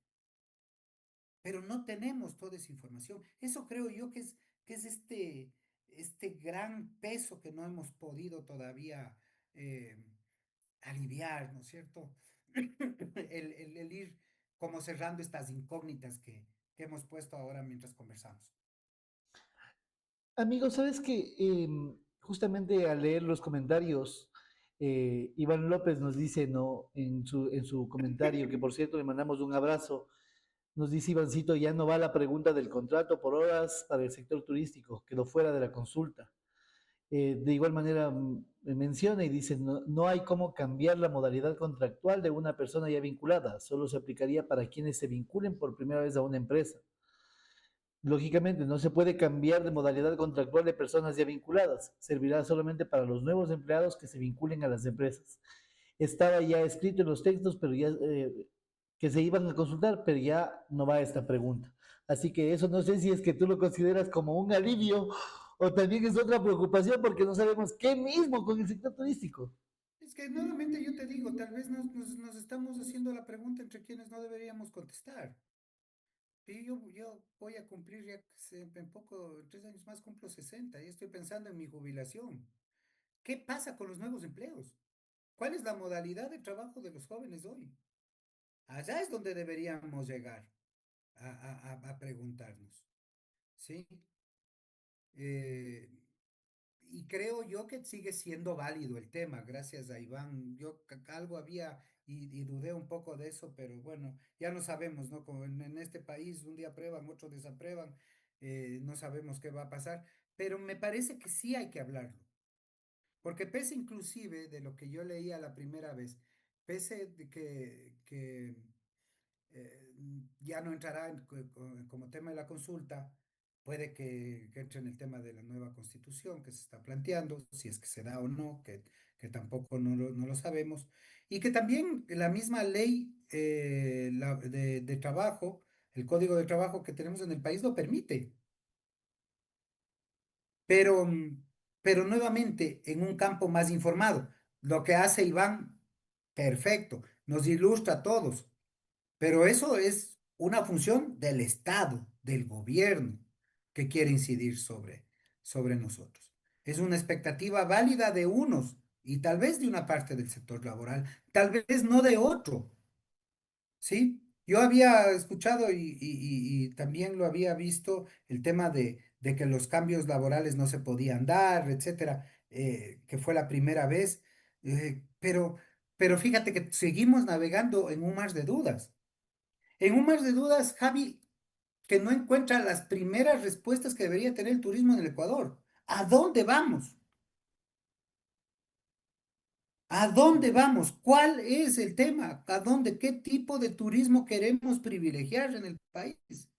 pero no tenemos toda esa información. Eso creo yo que es este gran peso que no hemos podido todavía eh, aliviar, ¿no es cierto? El ir como cerrando estas incógnitas que hemos puesto ahora mientras conversamos. Amigo, sabes que justamente al leer los comentarios, Iván López nos dice, ¿no? En su comentario, que por cierto le mandamos un abrazo, nos dice Ivancito, ya no va la pregunta del contrato por horas para el sector turístico, quedó fuera de la consulta. De igual manera menciona y dice, no, no hay cómo cambiar la modalidad contractual de una persona ya vinculada, solo se aplicaría para quienes se vinculen por primera vez a una empresa. Lógicamente, no se puede cambiar de modalidad contractual de personas ya vinculadas. Servirá solamente para los nuevos empleados que se vinculen a las empresas. Estaba ya escrito en los textos, pero ya que se iban a consultar, pero ya no va esta pregunta. Así que eso no sé si es que tú lo consideras como un alivio o también es otra preocupación porque no sabemos qué mismo con el sector turístico. Es que nuevamente yo te digo, tal vez nos estamos haciendo la pregunta entre quienes no deberíamos contestar. Y yo voy a cumplir ya en poco, en 3 años más cumplo 60 y estoy pensando en mi jubilación. ¿Qué pasa con los nuevos empleos? ¿Cuál es la modalidad de trabajo de los jóvenes hoy? Allá es donde deberíamos llegar a preguntarnos, ¿sí? Eh, y creo yo que sigue siendo válido el tema, gracias a Iván. Yo algo había y dudé un poco de eso, pero bueno, ya no sabemos, ¿no? Como en este país un día aprueban, otro desaprueban, no sabemos qué va a pasar, pero me parece que sí hay que hablarlo, porque pese inclusive de lo que yo leía la primera vez, pese de que ya no entrará como tema de la consulta, puede que entre en el tema de la nueva constitución que se está planteando, si es que se da o no, que tampoco no lo sabemos, y que también la misma ley de trabajo, el código de trabajo que tenemos en el país lo permite, pero, pero nuevamente en un campo más informado. Lo que hace Iván, perfecto, nos ilustra a todos. Pero eso es una función del Estado, del gobierno, que quiere incidir sobre nosotros. Es una expectativa válida de unos y tal vez de una parte del sector laboral, tal vez no de otro, ¿sí? Yo había escuchado y también lo había visto el tema de que los cambios laborales no se podían dar, etcétera, que fue la primera vez, pero fíjate que seguimos navegando en un mar de dudas. En un mar de dudas, Javi, que no encuentra las primeras respuestas que debería tener el turismo en el Ecuador. ¿A dónde vamos? ¿A dónde vamos? ¿Cuál es el tema? ¿A dónde? ¿Qué tipo de turismo queremos privilegiar en el país?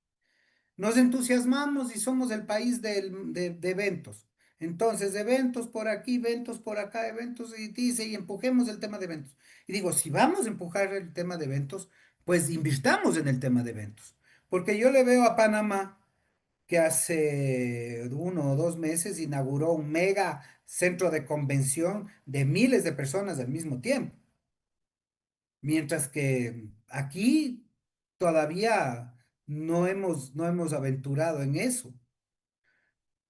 Nos entusiasmamos y somos el país de eventos. Entonces, eventos por aquí, eventos por acá, eventos, y dice, y empujemos el tema de eventos. Y digo, si vamos a empujar el tema de eventos, pues invirtamos en el tema de eventos. Porque yo le veo a Panamá que hace 1 o 2 meses inauguró un mega centro de convención de miles de personas al mismo tiempo. Mientras que aquí todavía no hemos aventurado en eso.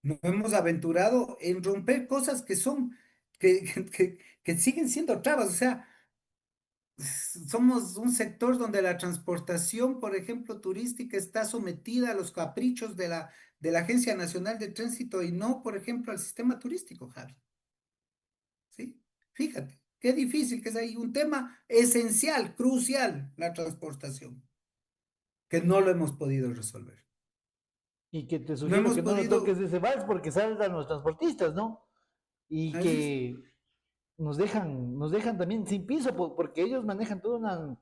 No hemos aventurado en romper cosas que son, que siguen siendo trabas. O sea, somos un sector donde la transportación, por ejemplo, turística está sometida a los caprichos de la Agencia Nacional de Tránsito y no, por ejemplo, al sistema turístico, Javi. ¿Sí? Fíjate, qué difícil que es ahí un tema esencial, crucial, la transportación, que no lo hemos podido resolver. Y que te No sugiero hemos que no lo toques podido, ese vals porque salgan los transportistas, ¿no? Y así es, que nos dejan también sin piso porque ellos manejan toda una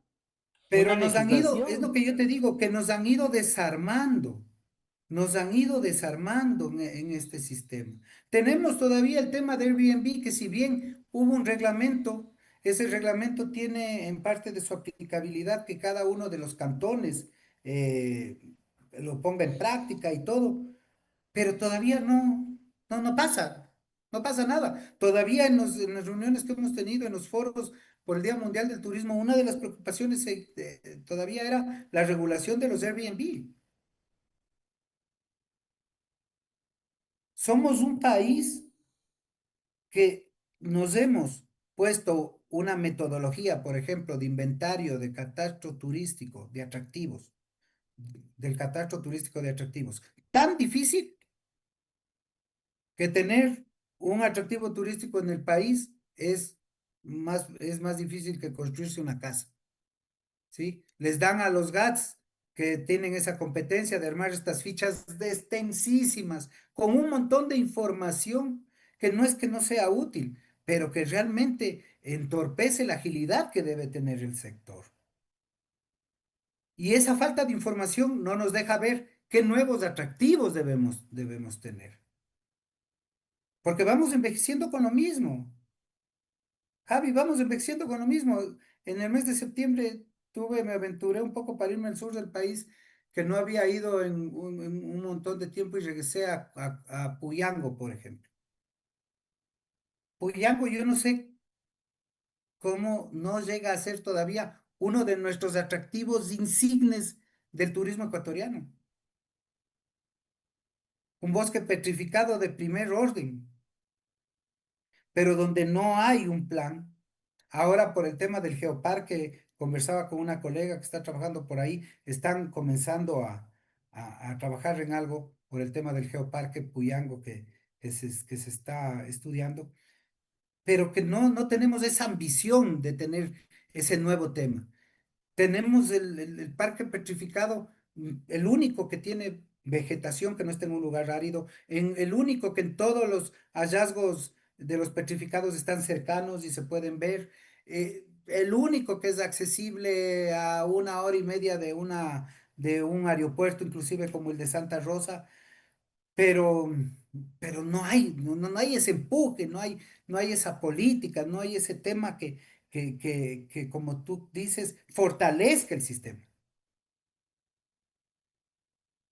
pero nos han ido, es lo legislación. que yo te digo, que nos han ido desarmando. Nos han ido desarmando en este sistema. Tenemos todavía el tema de Airbnb, que si bien hubo un reglamento, ese reglamento tiene en parte de su aplicabilidad que cada uno de los cantones eh, lo ponga en práctica y todo, pero todavía no pasa, no pasa nada. Todavía en las reuniones que hemos tenido, en los foros por el Día Mundial del Turismo, una de las preocupaciones todavía era la regulación de los Airbnb. Somos un país que nos hemos puesto una metodología, por ejemplo, de inventario de catastro turístico de atractivos, del catastro turístico de atractivos, tan difícil que tener un atractivo turístico en el país es más difícil que construirse una casa. ¿Sí? Les dan a los GATS que tienen esa competencia de armar estas fichas extensísimas, con un montón de información que no sea útil, pero que realmente entorpece la agilidad que debe tener el sector. Y esa falta de información no nos deja ver qué nuevos atractivos debemos tener, porque vamos envejeciendo con lo mismo. Javi, vamos envejeciendo con lo mismo. En el mes de septiembre me aventuré un poco para irme al sur del país, que no había ido en un montón de tiempo y regresé a Puyango, por ejemplo. Puyango, yo no sé cómo no llega a ser todavía uno de nuestros atractivos insignes del turismo ecuatoriano. Un bosque petrificado de primer orden, pero donde no hay un plan. Ahora por el tema del geoparque, conversaba con una colega que está trabajando por ahí, están comenzando a trabajar en algo por el tema del geoparque Puyango que se está estudiando, pero que no tenemos esa ambición de tener ese nuevo tema. Tenemos el parque petrificado, el único que tiene vegetación que no está en un lugar árido, el único que en todos los hallazgos de los petrificados están cercanos y se pueden ver. El único que es accesible a 1 hora y media de un aeropuerto, inclusive como el de Santa Rosa, pero, pero no hay ese empuje, no hay esa política, no hay ese tema que, como tú dices, fortalezca el sistema.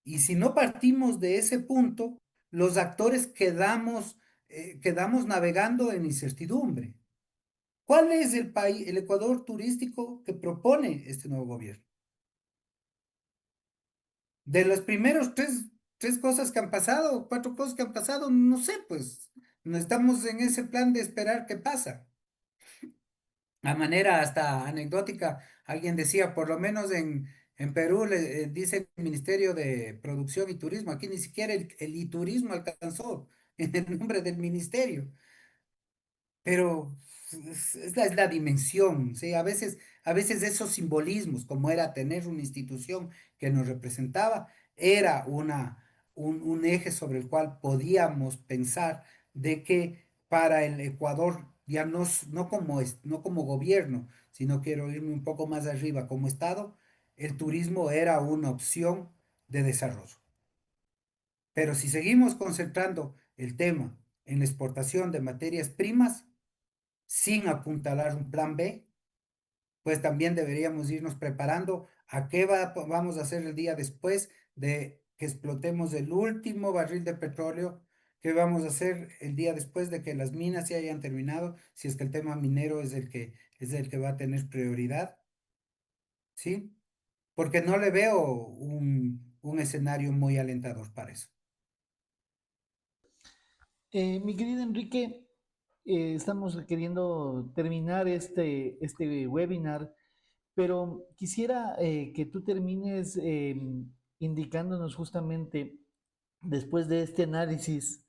Y si no partimos de ese punto, los actores quedamos navegando en incertidumbre. ¿Cuál es el país, el Ecuador turístico que propone este nuevo gobierno? De los primeros tres cosas que han pasado, 4 cosas que han pasado, no sé, pues no estamos en ese plan de esperar qué pasa. A manera hasta anecdótica, alguien decía, por lo menos en Perú dice el Ministerio de Producción y Turismo, aquí ni siquiera el iturismo alcanzó en el nombre del ministerio. Pero es la dimensión, ¿sí? A veces esos simbolismos, como era tener una institución que nos representaba, era un eje sobre el cual podíamos pensar de que para el Ecuador, ya no como gobierno, sino quiero irme un poco más arriba, como Estado, el turismo era una opción de desarrollo. Pero si seguimos concentrando el tema en la exportación de materias primas, sin apuntalar un plan B, pues también deberíamos irnos preparando a vamos a hacer el día después de que explotemos el último barril de petróleo, qué vamos a hacer el día después de que las minas se hayan terminado, si es que el tema minero es el que va a tener prioridad, ¿sí? Porque no le veo un escenario muy alentador para eso. Mi querido Enrique, estamos queriendo terminar este webinar, pero quisiera que tú termines indicándonos justamente, después de este análisis,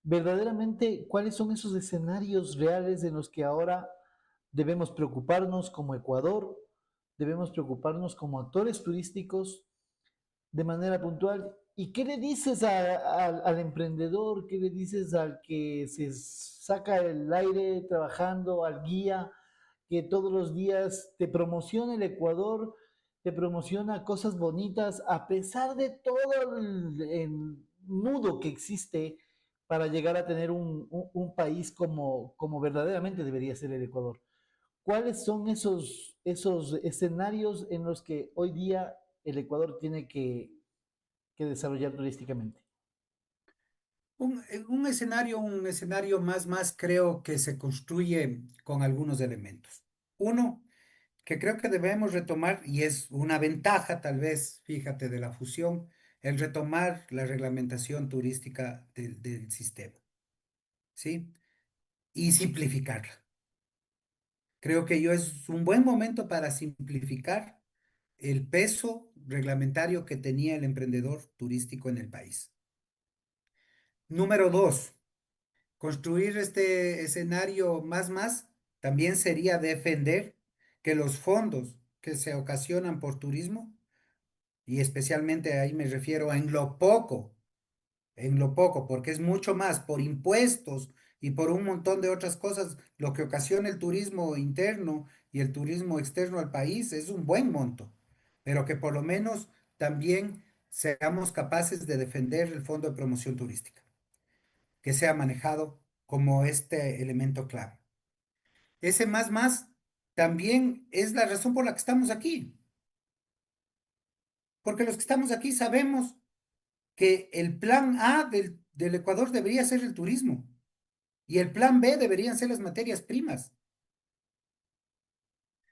verdaderamente cuáles son esos escenarios reales en los que ahora debemos preocuparnos como Ecuador, debemos preocuparnos como actores turísticos de manera puntual. ¿Y qué le dices al emprendedor? ¿Qué le dices al que se saca el aire trabajando, al guía que todos los días te promociona el Ecuador, te promociona cosas bonitas, a pesar de todo el nudo que existe para llegar a tener un país como verdaderamente debería ser el Ecuador? ¿Cuáles son esos escenarios en los que hoy día el Ecuador tiene que desarrollar turísticamente? Un escenario más creo que se construye con algunos elementos. Uno, que creo que debemos retomar, y es una ventaja tal vez, fíjate, de la fusión, el retomar la reglamentación turística del sistema, ¿sí? Y simplificarla. Creo que es un buen momento para simplificar el peso reglamentario que tenía el emprendedor turístico en el país. Número dos, construir este escenario más también sería defender que los fondos que se ocasionan por turismo, y especialmente ahí me refiero en lo poco, porque es mucho más por impuestos y por un montón de otras cosas, lo que ocasiona el turismo interno y el turismo externo al país es un buen monto, pero que por lo menos también seamos capaces de defender el Fondo de Promoción Turística, que sea manejado como este elemento clave. Ese más también es la razón por la que estamos aquí, porque los que estamos aquí sabemos que el plan A del Ecuador debería ser el turismo y el plan B deberían ser las materias primas,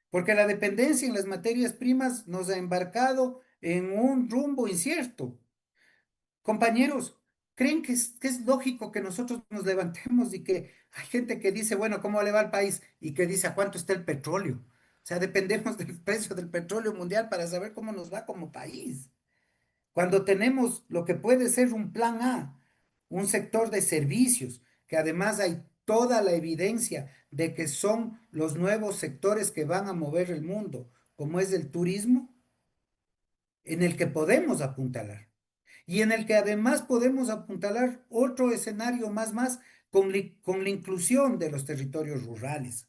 porque la dependencia en las materias primas nos ha embarcado en un rumbo incierto. Compañeros, ¿creen que es lógico que nosotros nos levantemos y que hay gente que dice, bueno, ¿cómo le va al país? Y que dice, ¿a cuánto está el petróleo? O sea, dependemos del precio del petróleo mundial para saber cómo nos va como país. Cuando tenemos lo que puede ser un plan A, un sector de servicios, que además hay toda la evidencia de que son los nuevos sectores que van a mover el mundo, como es el turismo, en el que podemos apuntalar y en el que además podemos apuntalar otro escenario más con la inclusión de los territorios rurales.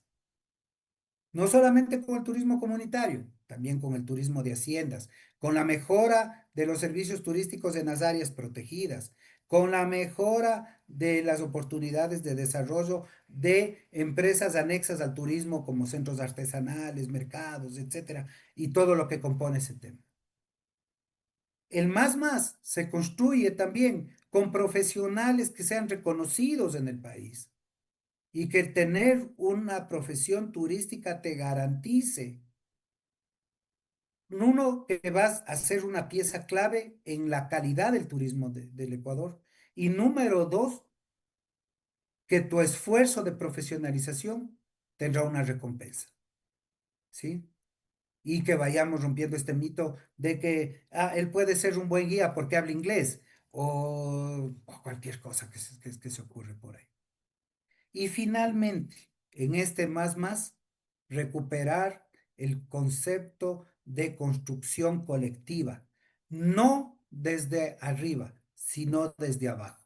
No solamente con el turismo comunitario, también con el turismo de haciendas, con la mejora de los servicios turísticos en las áreas protegidas, con la mejora de las oportunidades de desarrollo de empresas anexas al turismo como centros artesanales, mercados, etcétera, y todo lo que compone ese tema. El más se construye también con profesionales que sean reconocidos en el país y que tener una profesión turística te garantice, uno, que vas a ser una pieza clave en la calidad del turismo del Ecuador, y número dos, que tu esfuerzo de profesionalización tendrá una recompensa, ¿sí? Y que vayamos rompiendo este mito de que él puede ser un buen guía porque habla inglés o cualquier cosa que se ocurre por ahí. Y finalmente, en este recuperar el concepto de construcción colectiva, no desde arriba, sino desde abajo.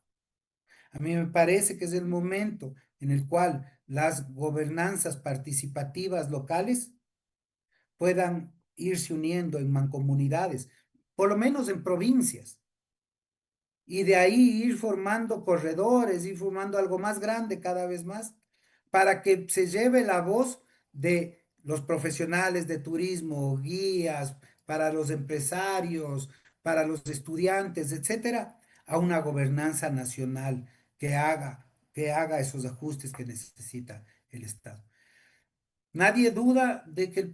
A mí me parece que es el momento en el cual las gobernanzas participativas locales puedan irse uniendo en mancomunidades, por lo menos en provincias, y de ahí ir formando corredores, ir formando algo más grande cada vez más, para que se lleve la voz de los profesionales de turismo, guías, para los empresarios, para los estudiantes, etcétera, a una gobernanza nacional que haga esos ajustes que necesita el Estado. Nadie duda de que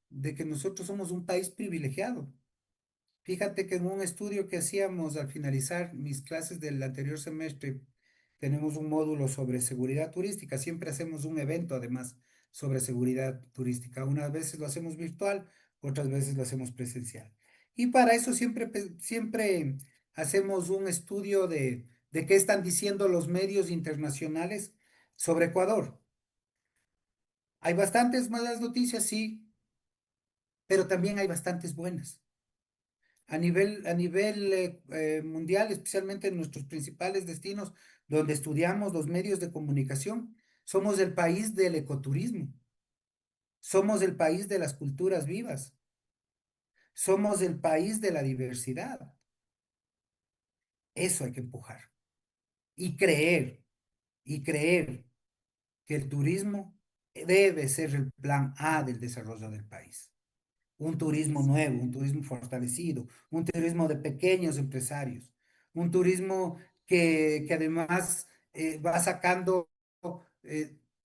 de que nosotros somos un país privilegiado. Fíjate que en un estudio que hacíamos al finalizar mis clases del anterior semestre, tenemos un módulo sobre seguridad turística. Siempre hacemos un evento, además, sobre seguridad turística. Unas veces lo hacemos virtual, otras veces lo hacemos presencial. Y para eso siempre hacemos un estudio de qué están diciendo los medios internacionales sobre Ecuador. Hay bastantes malas noticias, sí, pero también hay bastantes buenas. A nivel mundial, especialmente en nuestros principales destinos, donde estudiamos los medios de comunicación, somos el país del ecoturismo, somos el país de las culturas vivas, somos el país de la diversidad. Eso hay que empujar y creer, y creer que el turismo debe ser el plan A del desarrollo del país. Un turismo nuevo, un turismo fortalecido, un turismo de pequeños empresarios, un turismo que además va sacando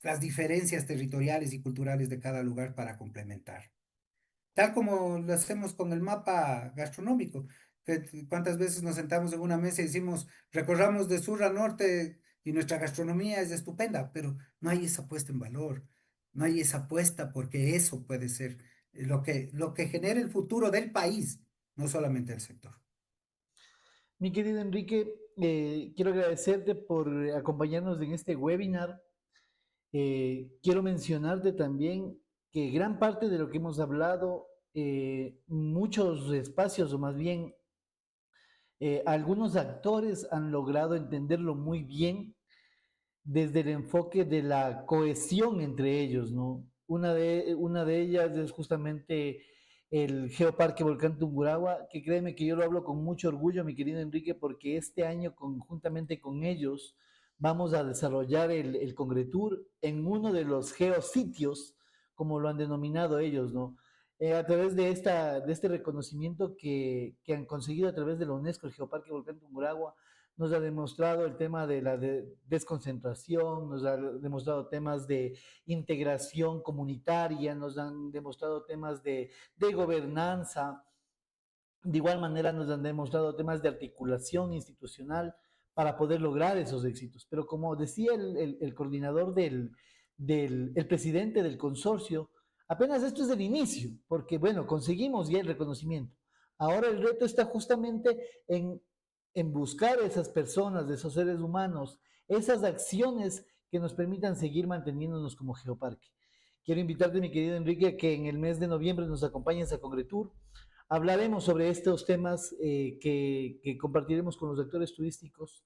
las diferencias territoriales y culturales de cada lugar para complementar. Tal como lo hacemos con el mapa gastronómico. ¿Cuántas veces nos sentamos en una mesa y decimos, recorramos de sur a norte y nuestra gastronomía es estupenda, pero no hay esa puesta en valor, no hay esa apuesta porque eso puede ser lo que genera el futuro del país, no solamente del sector. Mi querido Enrique, quiero agradecerte por acompañarnos en este webinar. Quiero mencionarte también que gran parte de lo que hemos hablado, muchos espacios, o más bien algunos actores han logrado entenderlo muy bien desde el enfoque de la cohesión entre ellos, ¿no? Una de ellas es justamente el Geoparque Volcán Tungurahua, que créeme que yo lo hablo con mucho orgullo, mi querido Enrique, porque este año conjuntamente con ellos vamos a desarrollar el Congretur en uno de los geositios, como lo han denominado ellos, ¿no? A través de este reconocimiento que han conseguido a través de la UNESCO, el Geoparque Volcán Tungurahua, nos ha demostrado el tema de la desconcentración, nos ha demostrado temas de integración comunitaria, nos han demostrado temas de gobernanza, de igual manera nos han demostrado temas de articulación institucional para poder lograr esos éxitos. Pero como decía el coordinador el presidente del consorcio, apenas esto es el inicio, porque bueno, conseguimos ya el reconocimiento. Ahora el reto está justamente en buscar esas personas, esos seres humanos, esas acciones que nos permitan seguir manteniéndonos como geoparque. Quiero invitarte, mi querido Enrique, a que en el mes de noviembre nos acompañes a Congretur. Hablaremos sobre estos temas que compartiremos con los actores turísticos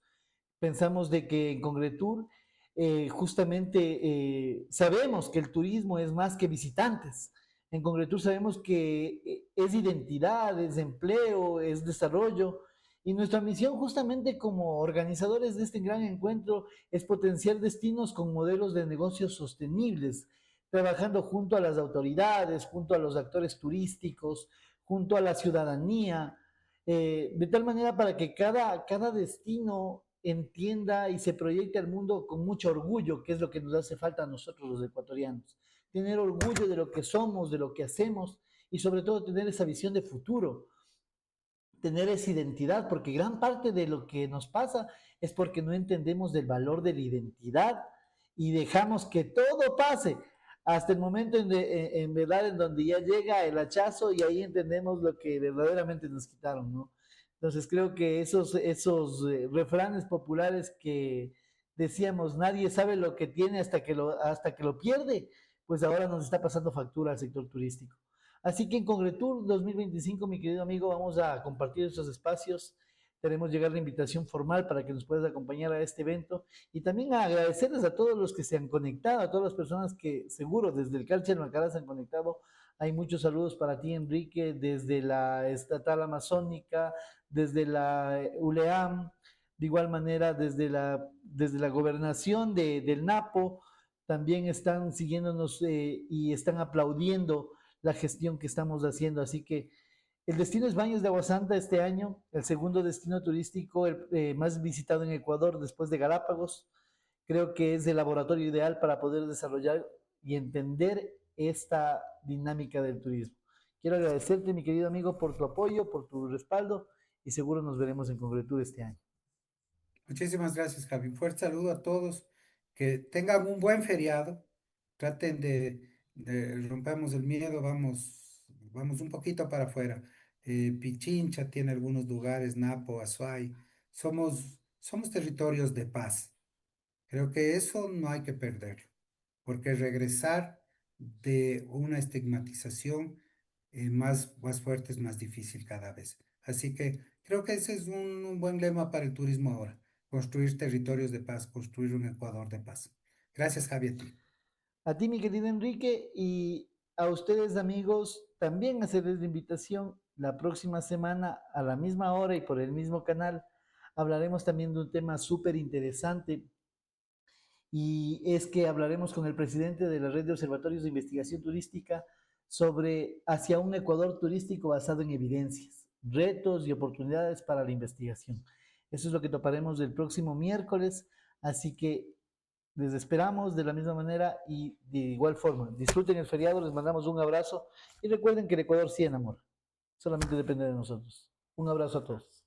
Pensamos de que en Congretur justamente sabemos que el turismo es más que visitantes. En Congretur sabemos que es identidad, es empleo, es desarrollo. Y nuestra misión justamente como organizadores de este gran encuentro es potenciar destinos con modelos de negocios sostenibles, trabajando junto a las autoridades, junto a los actores turísticos, junto a la ciudadanía, de tal manera para que cada destino entienda y se proyecte al mundo con mucho orgullo, que es lo que nos hace falta a nosotros los ecuatorianos. Tener orgullo de lo que somos, de lo que hacemos y sobre todo tener esa visión de futuro, tener esa identidad, porque gran parte de lo que nos pasa es porque no entendemos del valor de la identidad y dejamos que todo pase hasta el momento en verdad en donde ya llega el hachazo y ahí entendemos lo que verdaderamente nos quitaron, ¿no? Entonces creo que esos refranes populares que decíamos, nadie sabe lo que tiene hasta que lo pierde, pues ahora nos está pasando factura al sector turístico. Así que en Congretur 2025, mi querido amigo, vamos a compartir estos espacios. Tenemos llegar la invitación formal para que nos puedas acompañar a este evento y también a agradecerles a todos los que se han conectado, a todas las personas que seguro desde el Calche de Macará se han conectado. Hay muchos saludos para ti, Enrique, desde la Estatal Amazónica, desde la ULEAM, de igual manera desde la gobernación del Napo, también están siguiéndonos y están aplaudiendo la gestión que estamos haciendo. Así que el destino es Baños de Agua Santa este año, el segundo destino turístico más visitado en Ecuador después de Galápagos. Creo que es el laboratorio ideal para poder desarrollar y entender esta dinámica del turismo. Quiero agradecerte, mi querido amigo, por tu apoyo, por tu respaldo y seguro nos veremos en Congretur este año. Muchísimas gracias, Javi. Un fuerte saludo a todos. Que tengan un buen feriado. Traten de rompamos el miedo. Vamos un poquito para afuera. Pichincha tiene algunos lugares, Napo, Azuay. Somos territorios de paz. Creo que eso no hay que perderlo, porque regresar de una estigmatización más fuerte es más difícil cada vez. Así que creo que ese es un buen lema para el turismo ahora, construir territorios de paz, construir un Ecuador de paz. Gracias, Javier. A ti, mi querido Enrique, y a ustedes, amigos, también hacerles la invitación la próxima semana a la misma hora y por el mismo canal. Hablaremos también de un tema súper interesante y es que hablaremos con el presidente de la Red de Observatorios de Investigación Turística sobre hacia un Ecuador turístico basado en evidencias, retos y oportunidades para la investigación. Eso es lo que toparemos el próximo miércoles, así que les esperamos de la misma manera y de igual forma. Disfruten el feriado, les mandamos un abrazo y recuerden que el Ecuador sí enamora. Solamente depende de nosotros. Un abrazo a todos.